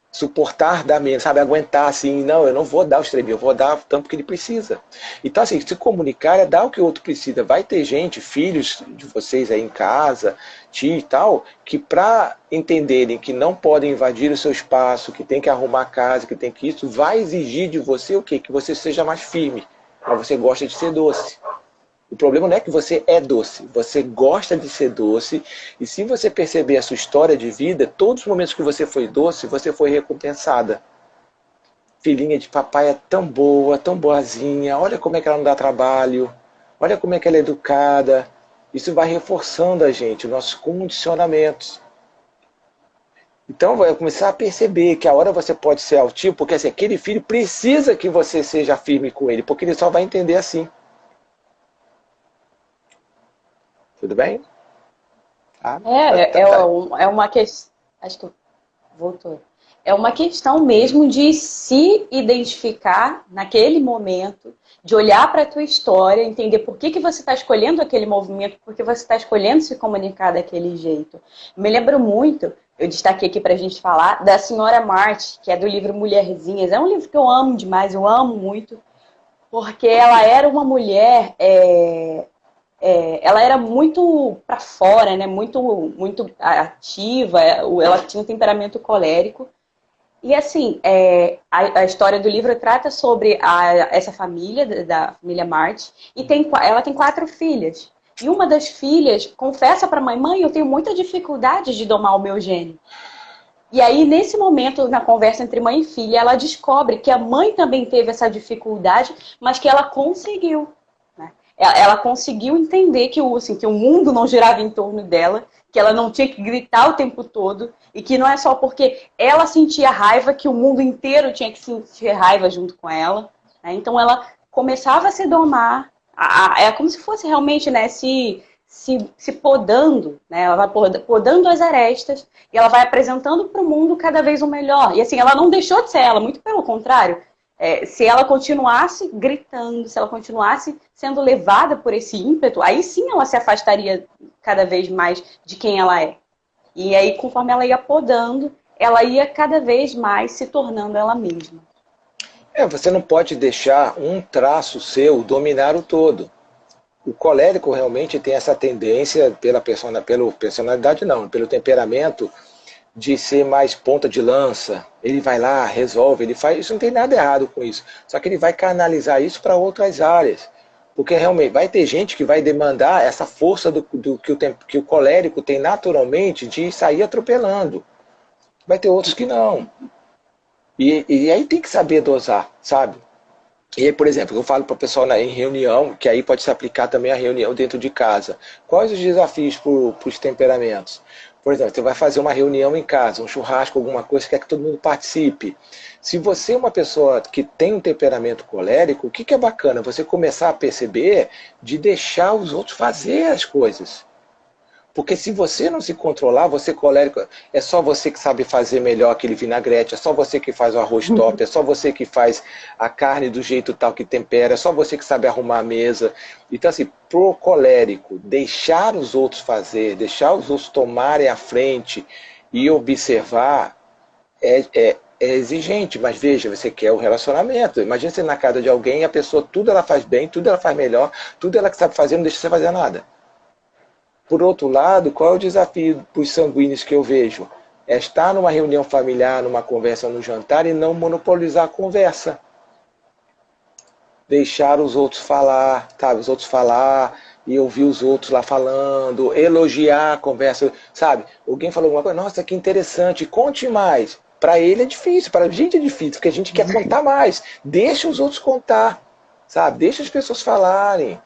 Suportar dar menos, sabe? Aguentar assim, não, eu não vou dar os 3.000, eu vou dar tanto que ele precisa. Então, assim, se comunicar é dar o que o outro precisa. Vai ter gente, filhos de vocês aí em casa, tio e tal, que para entenderem que não podem invadir o seu espaço, que tem que arrumar a casa, que tem que isso, vai exigir de você o quê? Que você seja mais firme. Mas você gosta de ser doce. O problema não é que você é doce, você gosta de ser doce, e se você perceber a sua história de vida, todos os momentos que você foi doce, você foi recompensada. Filhinha de papai é tão boa, tão boazinha, olha como é que ela não dá trabalho, olha como é que ela é educada. Isso vai reforçando a gente, os nossos condicionamentos. Então vai começar a perceber que a hora você pode ser altivo, porque assim, aquele filho precisa que você seja firme com ele, porque ele só vai entender assim. Tudo bem? Ah, É uma questão. Acho que voltou. É uma questão mesmo de se identificar naquele momento, de olhar para a tua história, entender por que você está escolhendo aquele movimento, por que você está escolhendo se comunicar daquele jeito. Me lembro muito, eu destaquei aqui para a gente falar, da Senhora Marty, que é do livro Mulherzinhas. É um livro que eu amo demais, eu amo muito, porque ela era uma mulher. Ela era muito para fora, né? Muito ativa, ela tinha um temperamento colérico. E assim, a história do livro trata sobre essa família, da família Marty, e ela tem 4 filhas. E uma das filhas confessa para a mãe, eu tenho muita dificuldade de domar o meu gênio. E aí, nesse momento, na conversa entre mãe e filha, ela descobre que a mãe também teve essa dificuldade, mas que ela conseguiu. Ela conseguiu entender que que o mundo não girava em torno dela, que ela não tinha que gritar o tempo todo, e que não é só porque ela sentia raiva que o mundo inteiro tinha que sentir raiva junto com ela. Né? Então ela começava a se domar, é como se fosse realmente, né, se podando, né? Ela vai podando as arestas e ela vai apresentando para o mundo cada vez o melhor. E assim, ela não deixou de ser ela, muito pelo contrário. Se ela continuasse gritando, se ela continuasse sendo levada por esse ímpeto, aí sim ela se afastaria cada vez mais de quem ela é. E aí, conforme ela ia podando, ela ia cada vez mais se tornando ela mesma. Você não pode deixar um traço seu dominar o todo. O colérico realmente tem essa tendência, pela personalidade não, pelo temperamento, de ser mais ponta de lança. Ele vai lá, resolve, ele faz. Isso não tem nada errado com isso. Só que ele vai canalizar isso para outras áreas. Porque realmente vai ter gente que vai demandar essa força que o colérico tem naturalmente de sair atropelando. Vai ter outros que não. E aí tem que saber dosar, sabe? E aí, por exemplo, eu falo para o pessoal em reunião, que aí pode se aplicar também a reunião dentro de casa. Quais os desafios para os temperamentos? Por exemplo, você vai fazer uma reunião em casa, um churrasco, alguma coisa, quer que todo mundo participe. Se você é uma pessoa que tem um temperamento colérico, o que é bacana? Você começar a perceber de deixar os outros fazer as coisas. Porque se você não se controlar, você colérico, é só você que sabe fazer melhor aquele vinagrete, é só você que faz o arroz top, é só você que faz a carne do jeito tal que tempera, é só você que sabe arrumar a mesa. Então assim, pro colérico, deixar os outros fazer, deixar os outros tomarem a frente e observar é exigente, mas veja, você quer o relacionamento. Imagina você na casa de alguém e a pessoa, tudo ela faz bem, tudo ela faz melhor, tudo ela que sabe fazer, não deixa você fazer nada. Por outro lado, qual é o desafio para os sanguíneos que eu vejo? É estar numa reunião familiar, numa conversa, no jantar e não monopolizar a conversa. Deixar os outros falar, sabe? Os outros falar e ouvir os outros lá falando, elogiar a conversa, sabe? Alguém falou alguma coisa, nossa, que interessante, conte mais. Para ele é difícil, para a gente é difícil, porque a gente quer contar mais. Deixa os outros contar, sabe? Deixa as pessoas falarem.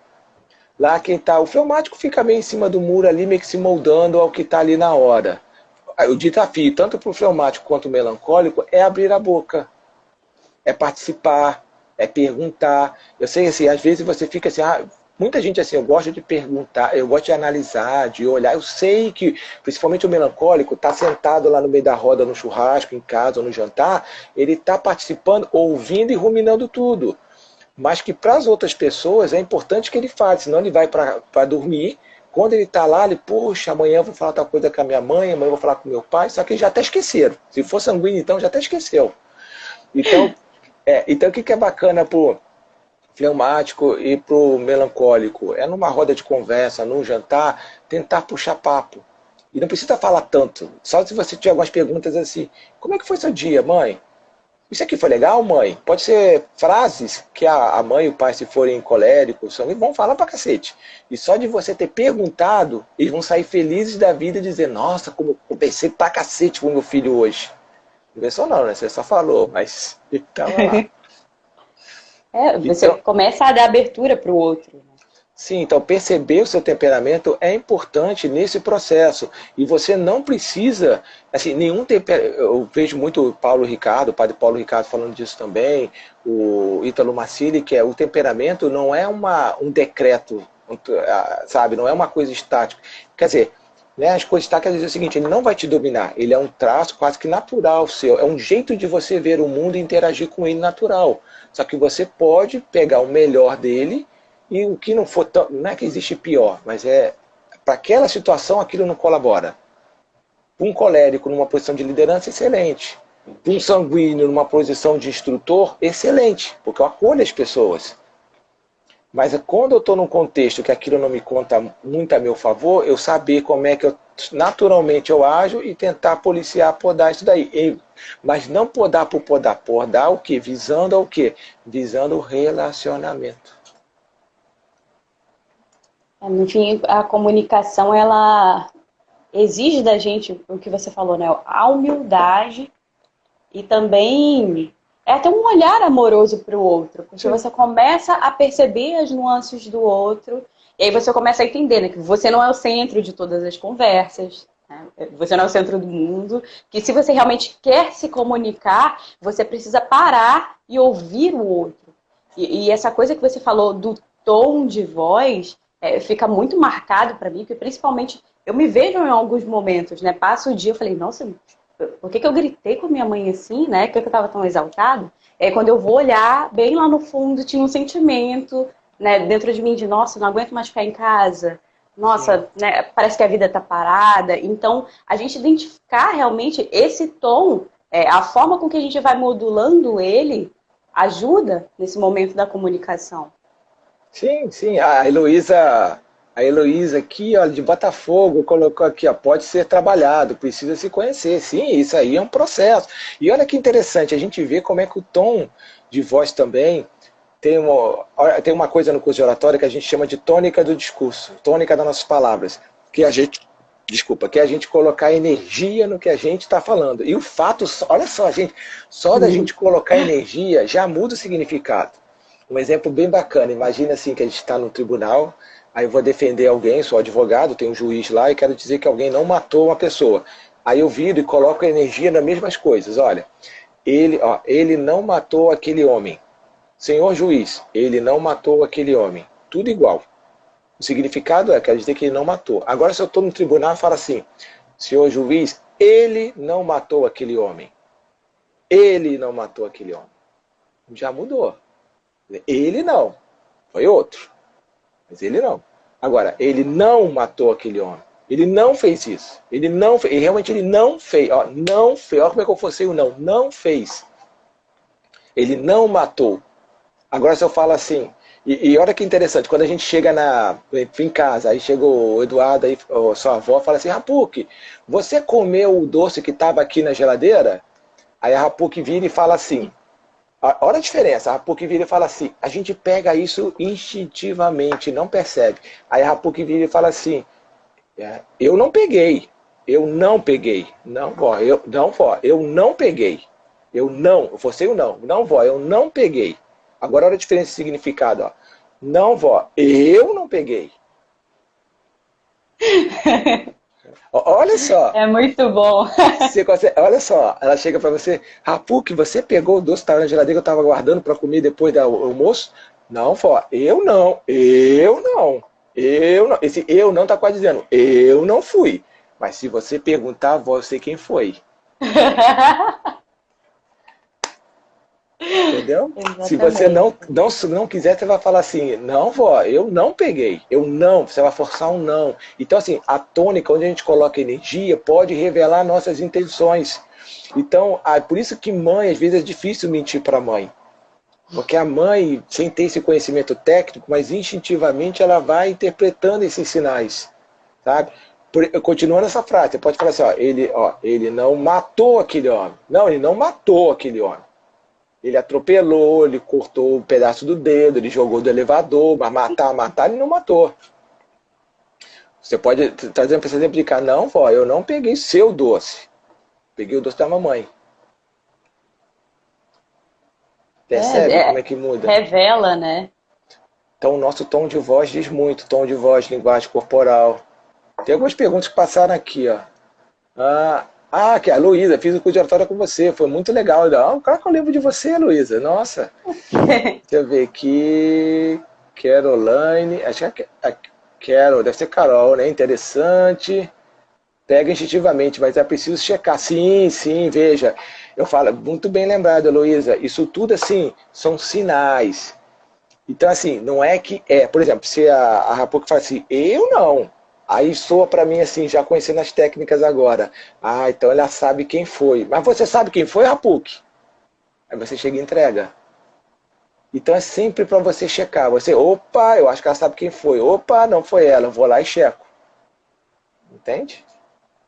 Lá quem tá, o fleumático fica meio em cima do muro ali, meio que se moldando ao que está ali na hora. O desafio, tanto para o fleumático quanto o melancólico, é abrir a boca. É participar, é perguntar. Eu sei assim, às vezes você fica assim, muita gente assim, eu gosto de perguntar, eu gosto de analisar, de olhar. Eu sei que, principalmente o melancólico, está sentado lá no meio da roda, no churrasco, em casa ou no jantar, ele está participando, ouvindo e ruminando tudo. Mas que para as outras pessoas é importante que ele fale, senão ele vai para dormir. Quando ele está lá, ele, poxa, amanhã eu vou falar tal coisa com a minha mãe, amanhã eu vou falar com meu pai, só que já até esqueceram. Se for sanguíneo, então já até esqueceu. Então, então o que é bacana pro fleumático e pro melancólico? É numa roda de conversa, num jantar, tentar puxar papo. E não precisa falar tanto. Só se você tiver algumas perguntas assim, como é que foi seu dia, mãe? Isso aqui foi legal, mãe? Pode ser frases que a mãe e o pai, se forem coléricos, vão falar pra cacete. E só de você ter perguntado, eles vão sair felizes da vida e dizer, nossa, como eu pensei pra cacete com meu filho hoje. Não pensou não, né? Você só falou, mas tava lá. Você Então, começa a dar abertura para o outro. sim, então perceber o seu temperamento é importante nesse processo. E você não precisa, assim, nenhum temperamento. Eu vejo muito o Paulo Ricardo, o padre Paulo Ricardo falando disso também, o Ítalo Marcilli, que o temperamento não é um decreto, sabe? Não é uma coisa estática. Quer dizer, né, as coisas estáticas dizem o seguinte, ele não vai te dominar, ele é um traço quase que natural seu, é um jeito de você ver o mundo e interagir com ele natural. Só que você pode pegar o melhor dele e o que não for tão, não é que existe pior, mas para aquela situação aquilo não colabora. Um colérico numa posição de liderança, excelente. Um sanguíneo numa posição de instrutor, excelente, porque eu acolho as pessoas. Mas quando eu estou num contexto que aquilo não me conta muito a meu favor, eu saber como é que naturalmente eu ajo e tentar policiar, podar isso daí. Mas não podar por podar. Podar o quê? Visando ao quê? Visando o relacionamento. Enfim, a comunicação, ela exige da gente, o que você falou, né? A humildade e também até um olhar amoroso para o outro. Porque Sim. você começa a perceber as nuances do outro e aí você começa a entender, né, que você não é o centro de todas as conversas, né? Você não é o centro do mundo, que se você realmente quer se comunicar, você precisa parar e ouvir o outro. E essa coisa que você falou do tom de voz fica muito marcado para mim, porque principalmente eu me vejo em alguns momentos, né? Passo o dia, eu falei, nossa, por que eu gritei com a minha mãe assim, né? Por que eu estava tão exaltado? Quando eu vou olhar, bem lá no fundo tinha um sentimento, né, dentro de mim de, nossa, não aguento mais ficar em casa. Nossa, né, parece que a vida está parada. Então, a gente identificar realmente esse tom, a forma com que a gente vai modulando ele, ajuda nesse momento da comunicação. Sim, sim. A Heloísa aqui, ó, de Botafogo, colocou aqui, ó, pode ser trabalhado, precisa se conhecer. Sim, isso aí é um processo. E olha que interessante, a gente vê como é que o tom de voz também tem uma coisa no curso de oratória que a gente chama de tônica do discurso, tônica das nossas palavras, que a gente, desculpa, que é a gente colocar energia no que a gente está falando. E o fato, olha só, gente, só da gente colocar energia já muda o significado. Um exemplo bem bacana, imagina assim que a gente está no tribunal, aí eu vou defender alguém, sou advogado, tem um juiz lá e quero dizer que alguém não matou uma pessoa. Aí eu viro e coloco a energia nas mesmas coisas, olha, ele não matou aquele homem. Senhor juiz, ele não matou aquele homem. Tudo igual. O significado quer dizer que ele não matou. Agora se eu estou no tribunal e falo assim, senhor juiz, ele não matou aquele homem. Ele não matou aquele homem. Já mudou. Ele não, foi outro, mas ele não. Agora, ele não matou aquele homem, ele não fez isso, realmente ele não fez, ó, não fez, olha como é que eu forcei o não fez, ele não matou. Agora se eu falo assim, e olha que interessante, quando a gente chega em casa, aí chega o Eduardo, aí sua avó fala assim, Rapuque, você comeu o doce que estava aqui na geladeira? Aí a Rapuque vira e fala assim, olha a diferença, a Rapuque vira e fala assim, a gente pega isso instintivamente, não percebe. Aí a Rapuque vira e fala assim, eu não peguei, não vó, eu não peguei, você não vó, eu não peguei. Agora olha a diferença de significado, ó. Não vó, eu não peguei. Olha só. É muito bom. Olha só, ela chega pra você, Rapuque, você pegou o doce que estava na geladeira que eu estava guardando para comer depois do almoço? Não, vó, eu não. Esse eu não tá quase dizendo, eu não fui. Mas se você perguntar, vó, eu sei quem foi. Entendeu? Se você Exatamente. não quiser, você vai falar assim, não, vó, eu não peguei. Eu não, você vai forçar um não. Então, assim, a tônica, onde a gente coloca energia, pode revelar nossas intenções. Então, por isso que mãe, às vezes é difícil mentir para a mãe. Porque a mãe, sem ter esse conhecimento técnico, mas instintivamente ela vai interpretando esses sinais, sabe? Continuando essa frase, você pode falar assim, ele não matou aquele homem. Não, ele não matou aquele homem. Ele atropelou, ele cortou um pedaço do dedo, ele jogou do elevador, mas matar, ele não matou. Você pode estar dizendo para você exemplo de cá, não, vó, eu não peguei seu doce. Peguei o doce da mamãe. Percebe como é que muda? Revela, né? Então, o nosso tom de voz diz muito. Tom de voz, linguagem corporal. Tem algumas perguntas que passaram aqui, ó. Que é a Luísa, fiz o curso de oratória com você, foi muito legal. Claro que eu lembro de você, Luísa. Nossa. Deixa eu ver aqui. Caroline, acho que é Carol, deve ser Carol, né? Interessante. Pega instintivamente, mas é preciso checar. Sim, sim, veja. Eu falo, muito bem lembrado, Luísa. Isso tudo, assim, são sinais. Então, assim, não é que é. Por exemplo, se a Rapuca fala assim, eu não. Aí soa pra mim assim, já conhecendo as técnicas agora. Então ela sabe quem foi. Mas você sabe quem foi, Rapuc? Aí você chega e entrega. Então é sempre para você checar. Opa, eu acho que ela sabe quem foi. Opa, não foi ela. Eu vou lá e checo. Entende?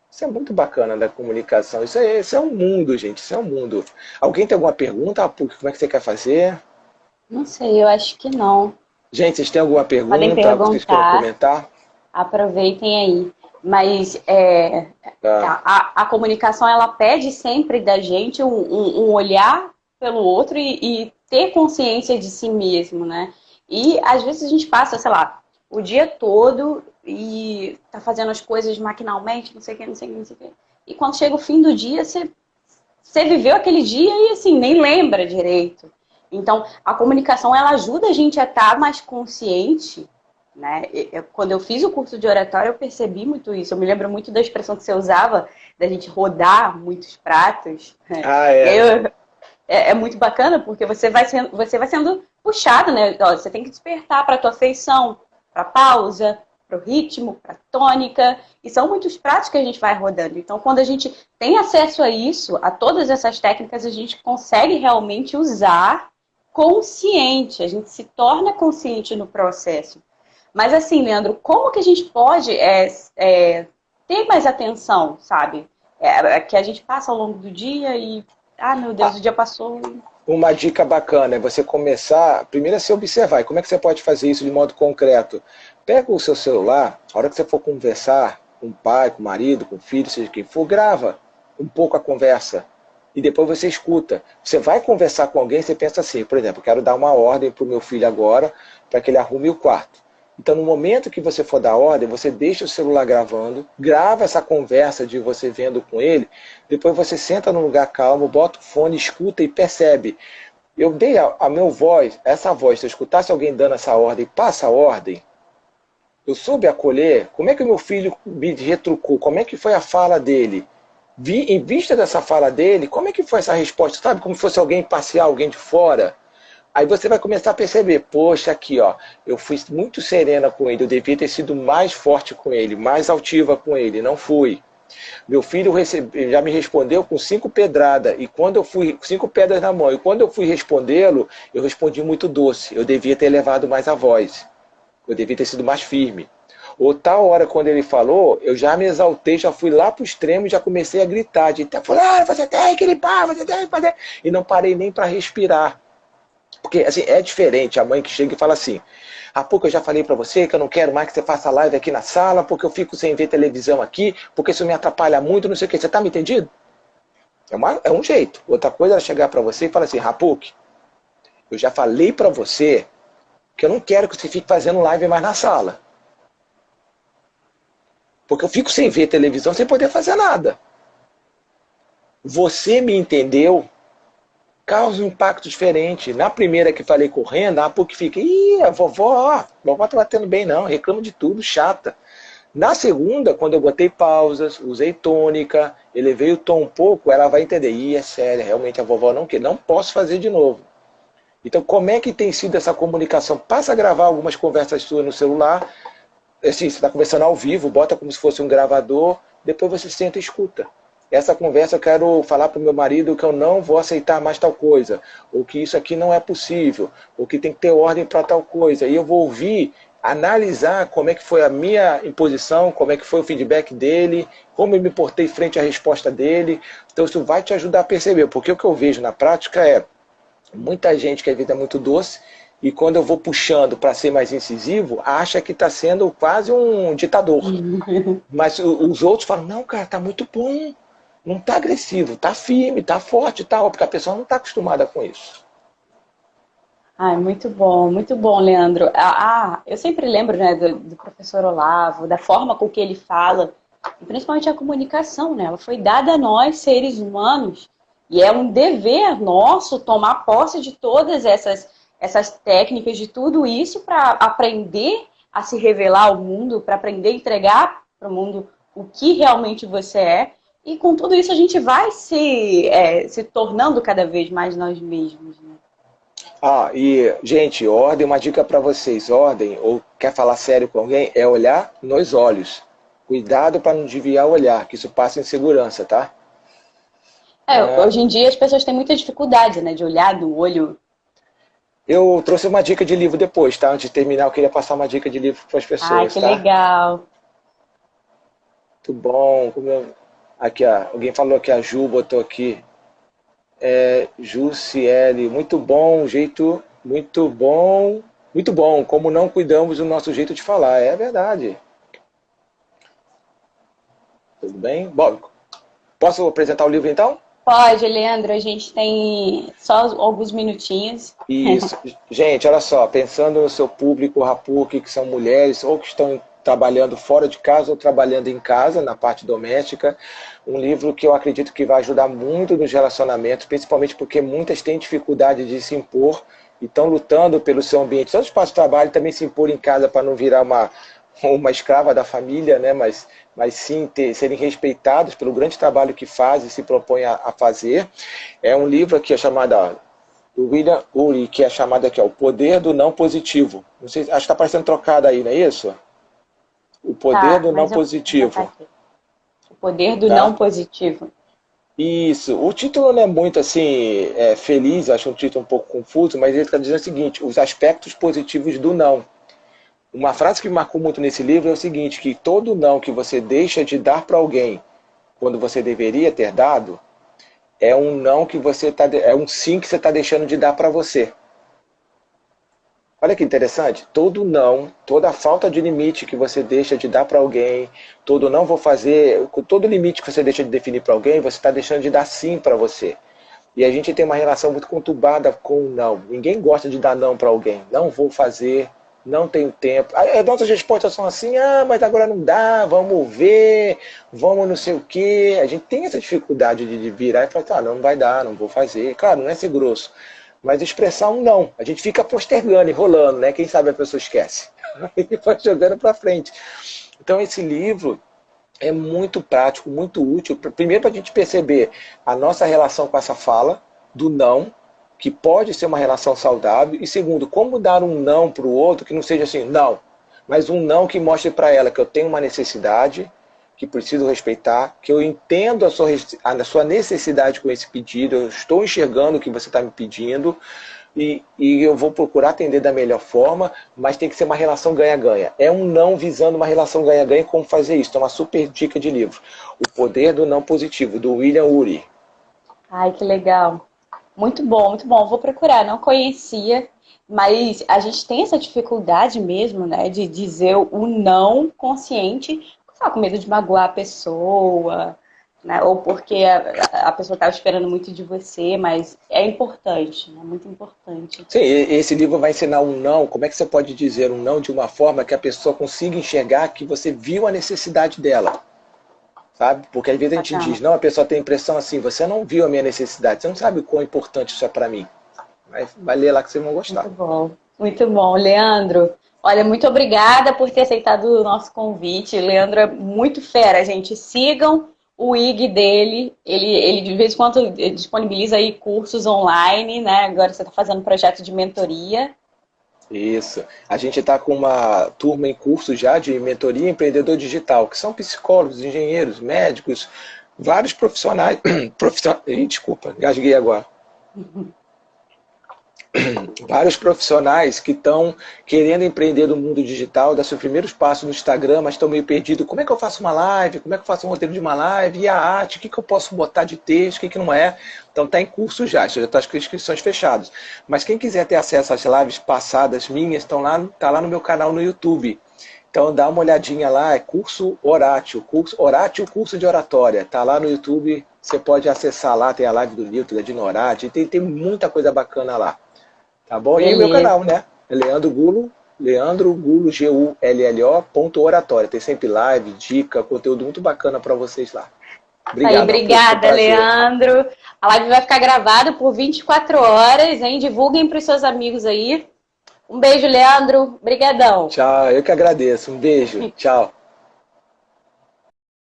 Isso é muito bacana da comunicação. Isso é um mundo, gente. Isso é um mundo. Alguém tem alguma pergunta, Rapuc? Como é que você quer fazer? Não sei, eu acho que não. Gente, vocês têm alguma Podem pergunta? Algo que vocês queiram perguntar, comentar? aproveitem aí. Mas Tá. a comunicação, ela pede sempre da gente um olhar pelo outro e ter consciência de si mesmo, né? E às vezes a gente passa, sei lá, o dia todo e tá fazendo as coisas maquinalmente, não sei o que, não sei o que, não sei o que. E quando chega o fim do dia, você viveu aquele dia e assim, nem lembra direito. Então, a comunicação, ela ajuda a gente a estar mais consciente, né? Quando eu fiz o curso de oratória, eu percebi muito isso. Eu me lembro muito da expressão que você usava, da gente rodar muitos pratos. E aí É. é muito bacana, porque você vai sendo puxado, né? Ó, você tem que despertar para a tua feição, para pausa, para o ritmo, para tônica. E são muitos pratos que a gente vai rodando. Então, quando a gente tem acesso a isso, a todas essas técnicas, a gente consegue realmente usar consciente. A gente se torna consciente no processo. Mas assim, Leandro, como que a gente pode ter mais atenção, sabe? Que a gente passa ao longo do dia e, meu Deus, o dia passou. Uma dica bacana é você começar, primeiro a se observar. E como é que você pode fazer isso de modo concreto? Pega o seu celular, a hora que você for conversar com o pai, com o marido, com o filho, seja quem for, grava um pouco a conversa. E depois você escuta. Você vai conversar com alguém, você pensa assim, por exemplo, quero dar uma ordem para o meu filho agora, para que ele arrume o quarto. Então, no momento que você for dar ordem, você deixa o celular gravando, grava essa conversa de você vendo com ele, depois você senta num lugar calmo, bota o fone, escuta e percebe. Eu dei a meu voz, essa voz, se eu escutasse alguém dando essa ordem, passa a ordem, eu soube acolher, como é que o meu filho me retrucou, como é que foi a fala dele, em vista dessa fala dele, como é que foi essa resposta, sabe, como se fosse alguém parcial, alguém de fora. Aí você vai começar a perceber, poxa, aqui, ó, eu fui muito serena com ele, eu devia ter sido mais forte com ele, mais altiva com ele, não fui. Meu filho já me respondeu com 5 pedradas, e quando eu fui, 5 pedras na mão, e quando eu fui respondê-lo, eu respondi muito doce, eu devia ter elevado mais a voz, eu devia ter sido mais firme. Ou tal hora, quando ele falou, eu já me exaltei, já fui lá pro extremo e já comecei a gritar, de falar, você tem que limpar, você tem que fazer, e não parei nem para respirar. Porque assim, é diferente a mãe que chega e fala assim, há pouco eu já falei para você que eu não quero mais que você faça live aqui na sala, porque eu fico sem ver televisão aqui, porque isso me atrapalha muito, não sei o que. Você tá me entendendo? É um jeito. Outra coisa é ela chegar para você e falar assim, Rapuc, eu já falei para você que eu não quero que você fique fazendo live mais na sala. Porque eu fico sem ver televisão, sem poder fazer nada. Você me entendeu? causa um impacto diferente. Na primeira que falei correndo, a PUC fica, ih, a vovó tá batendo bem não, reclama de tudo, chata. Na segunda, quando eu botei pausas, usei tônica, elevei o tom um pouco, ela vai entender, ih, é sério, realmente a vovó não quer, não posso fazer de novo. Então, como é que tem sido essa comunicação? Passa a gravar algumas conversas suas no celular, assim, você está conversando ao vivo, bota como se fosse um gravador, depois você senta e escuta. Essa conversa eu quero falar para o meu marido que eu não vou aceitar mais tal coisa, ou que isso aqui não é possível, ou que tem que ter ordem para tal coisa. E eu vou ouvir, analisar como é que foi a minha imposição, como é que foi o feedback dele, como eu me portei frente à resposta dele. Então isso vai te ajudar a perceber, porque o que eu vejo na prática é muita gente que a vida é muito doce, e quando eu vou puxando para ser mais incisivo, acha que está sendo quase um ditador. Mas os outros falam, não, cara, tá muito bom. Não tá agressivo, tá firme, tá forte e tal, porque a pessoa não está acostumada com isso. Ai, muito bom, Leandro. Eu sempre lembro, né, do professor Olavo, da forma com que ele fala, e principalmente a comunicação, né? Ela foi dada a nós, seres humanos, e é um dever nosso tomar posse de todas essas técnicas, de tudo isso para aprender a se revelar ao mundo, para aprender a entregar para o mundo o que realmente você é. E com tudo isso a gente vai se tornando cada vez mais nós mesmos, né? Ah, e, gente, ordem, uma dica para vocês. Ordem, ou quer falar sério com alguém, é olhar nos olhos. Cuidado para não desviar o olhar, que isso passa em segurança, tá? Hoje em dia as pessoas têm muita dificuldade, né, de olhar no olho. Eu trouxe uma dica de livro depois, tá? Antes de terminar, eu queria passar uma dica de livro para as Ai, pessoas, que tá? legal. Muito bom. Aqui, ó, alguém falou que a Ju botou aqui. Jussiele, muito bom, jeito muito bom, como não cuidamos do nosso jeito de falar, é verdade. Tudo bem? Bom, posso apresentar o livro então? Pode, Leandro, a gente tem só alguns minutinhos. Isso. Gente, olha só, pensando no seu público Rapuque, que são mulheres ou que estão trabalhando fora de casa ou trabalhando em casa, na parte doméstica, um livro que eu acredito que vai ajudar muito nos relacionamentos, principalmente porque muitas têm dificuldade de se impor e estão lutando pelo seu ambiente, tanto espaço de trabalho, também se impor em casa para não virar uma escrava da família, né? Mas sim serem respeitados pelo grande trabalho que fazem e se propõem a fazer. É um livro aqui chamado do William Ury, que é chamado aqui, ó, O Poder do Não Positivo. Não sei, acho que está parecendo trocado aí, não é isso? O Poder Tá, do Não mas eu vou botar Positivo. aqui. O poder do não Tá? positivo. Isso. O título não é muito assim feliz, acho um título um pouco confuso, mas ele está dizendo o seguinte: os aspectos positivos do não. Uma frase que me marcou muito nesse livro é o seguinte, que todo não que você deixa de dar para alguém quando você deveria ter dado, é um não que você é um sim que você está deixando de dar para você. Olha que interessante, todo não, toda falta de limite que você deixa de dar para alguém, todo não vou fazer, todo limite que você deixa de definir para alguém, você está deixando de dar sim para você. E a gente tem uma relação muito conturbada com o não. Ninguém gosta de dar não para alguém. Não vou fazer, não tenho tempo. As nossas respostas são assim, mas agora não dá, vamos ver, vamos não sei o quê. A gente tem essa dificuldade de virar e falar, não vai dar, não vou fazer. Claro, não é ser grosso, mas expressar um não. A gente fica postergando, enrolando, né? Quem sabe a pessoa esquece. E vai jogando para frente. Então esse livro é muito prático, muito útil. Primeiro, para a gente perceber a nossa relação com essa fala do não, que pode ser uma relação saudável. E segundo, como dar um não para o outro que não seja assim, não, mas um não que mostre para ela que eu tenho uma necessidade, que preciso respeitar, que eu entendo a sua necessidade com esse pedido, eu estou enxergando o que você está me pedindo, e eu vou procurar atender da melhor forma, mas tem que ser uma relação ganha-ganha. É um não visando uma relação ganha-ganha, como fazer isso. Então, uma super dica de livro. O Poder do Não Positivo, do William Ury. Ai, que legal. Muito bom, muito bom. Vou procurar, não conhecia, mas a gente tem essa dificuldade mesmo, né, de dizer o não consciente, só com medo de magoar a pessoa, né, ou porque a pessoa estava esperando muito de você, mas é importante, né, muito importante. Sim, esse livro vai ensinar um não, como é que você pode dizer um não de uma forma que a pessoa consiga enxergar que você viu a necessidade dela. sabe? Porque às vezes a gente Bacana. diz, não, a pessoa tem a impressão assim, você não viu a minha necessidade, você não sabe o quão importante isso é para mim. Mas vai ler lá que vocês vão gostar. Muito bom. Muito bom, Leandro. Olha, muito obrigada por ter aceitado o nosso convite. O Leandro é muito fera, gente. Sigam o IG dele. Ele de vez em quando ele disponibiliza aí cursos online, né? Agora você está fazendo um projeto de mentoria. Isso. A gente está com uma turma em curso já de mentoria empreendedor digital, que são psicólogos, engenheiros, médicos, vários profissionais. Desculpa, engasguei agora. Vários profissionais que estão querendo empreender no mundo digital, dar seus primeiros passos no Instagram, mas estão meio perdidos. Como é que eu faço uma live? Como é que eu faço um roteiro de uma live? E a arte? O que eu posso botar de texto? O que não é? Então está em curso já está com inscrições fechadas. Mas quem quiser ter acesso às lives passadas minhas, tá lá no meu canal no YouTube. Então dá uma olhadinha lá, é curso Oratio, curso de oratória. Tá lá no YouTube, você pode acessar lá, tem a live do Newton, da Dina Orati, tem muita coisa bacana lá. Tá bom? Beleza. E o meu canal, né? É Leandro Gulo, Gullo.oratória. Tem sempre live, dica, conteúdo muito bacana para vocês lá. Obrigado. Aí, obrigada, Leandro. A live vai ficar gravada por 24 horas, hein? Divulguem para os seus amigos aí. Um beijo, Leandro. Obrigadão. Tchau, eu que agradeço. Um beijo. Tchau.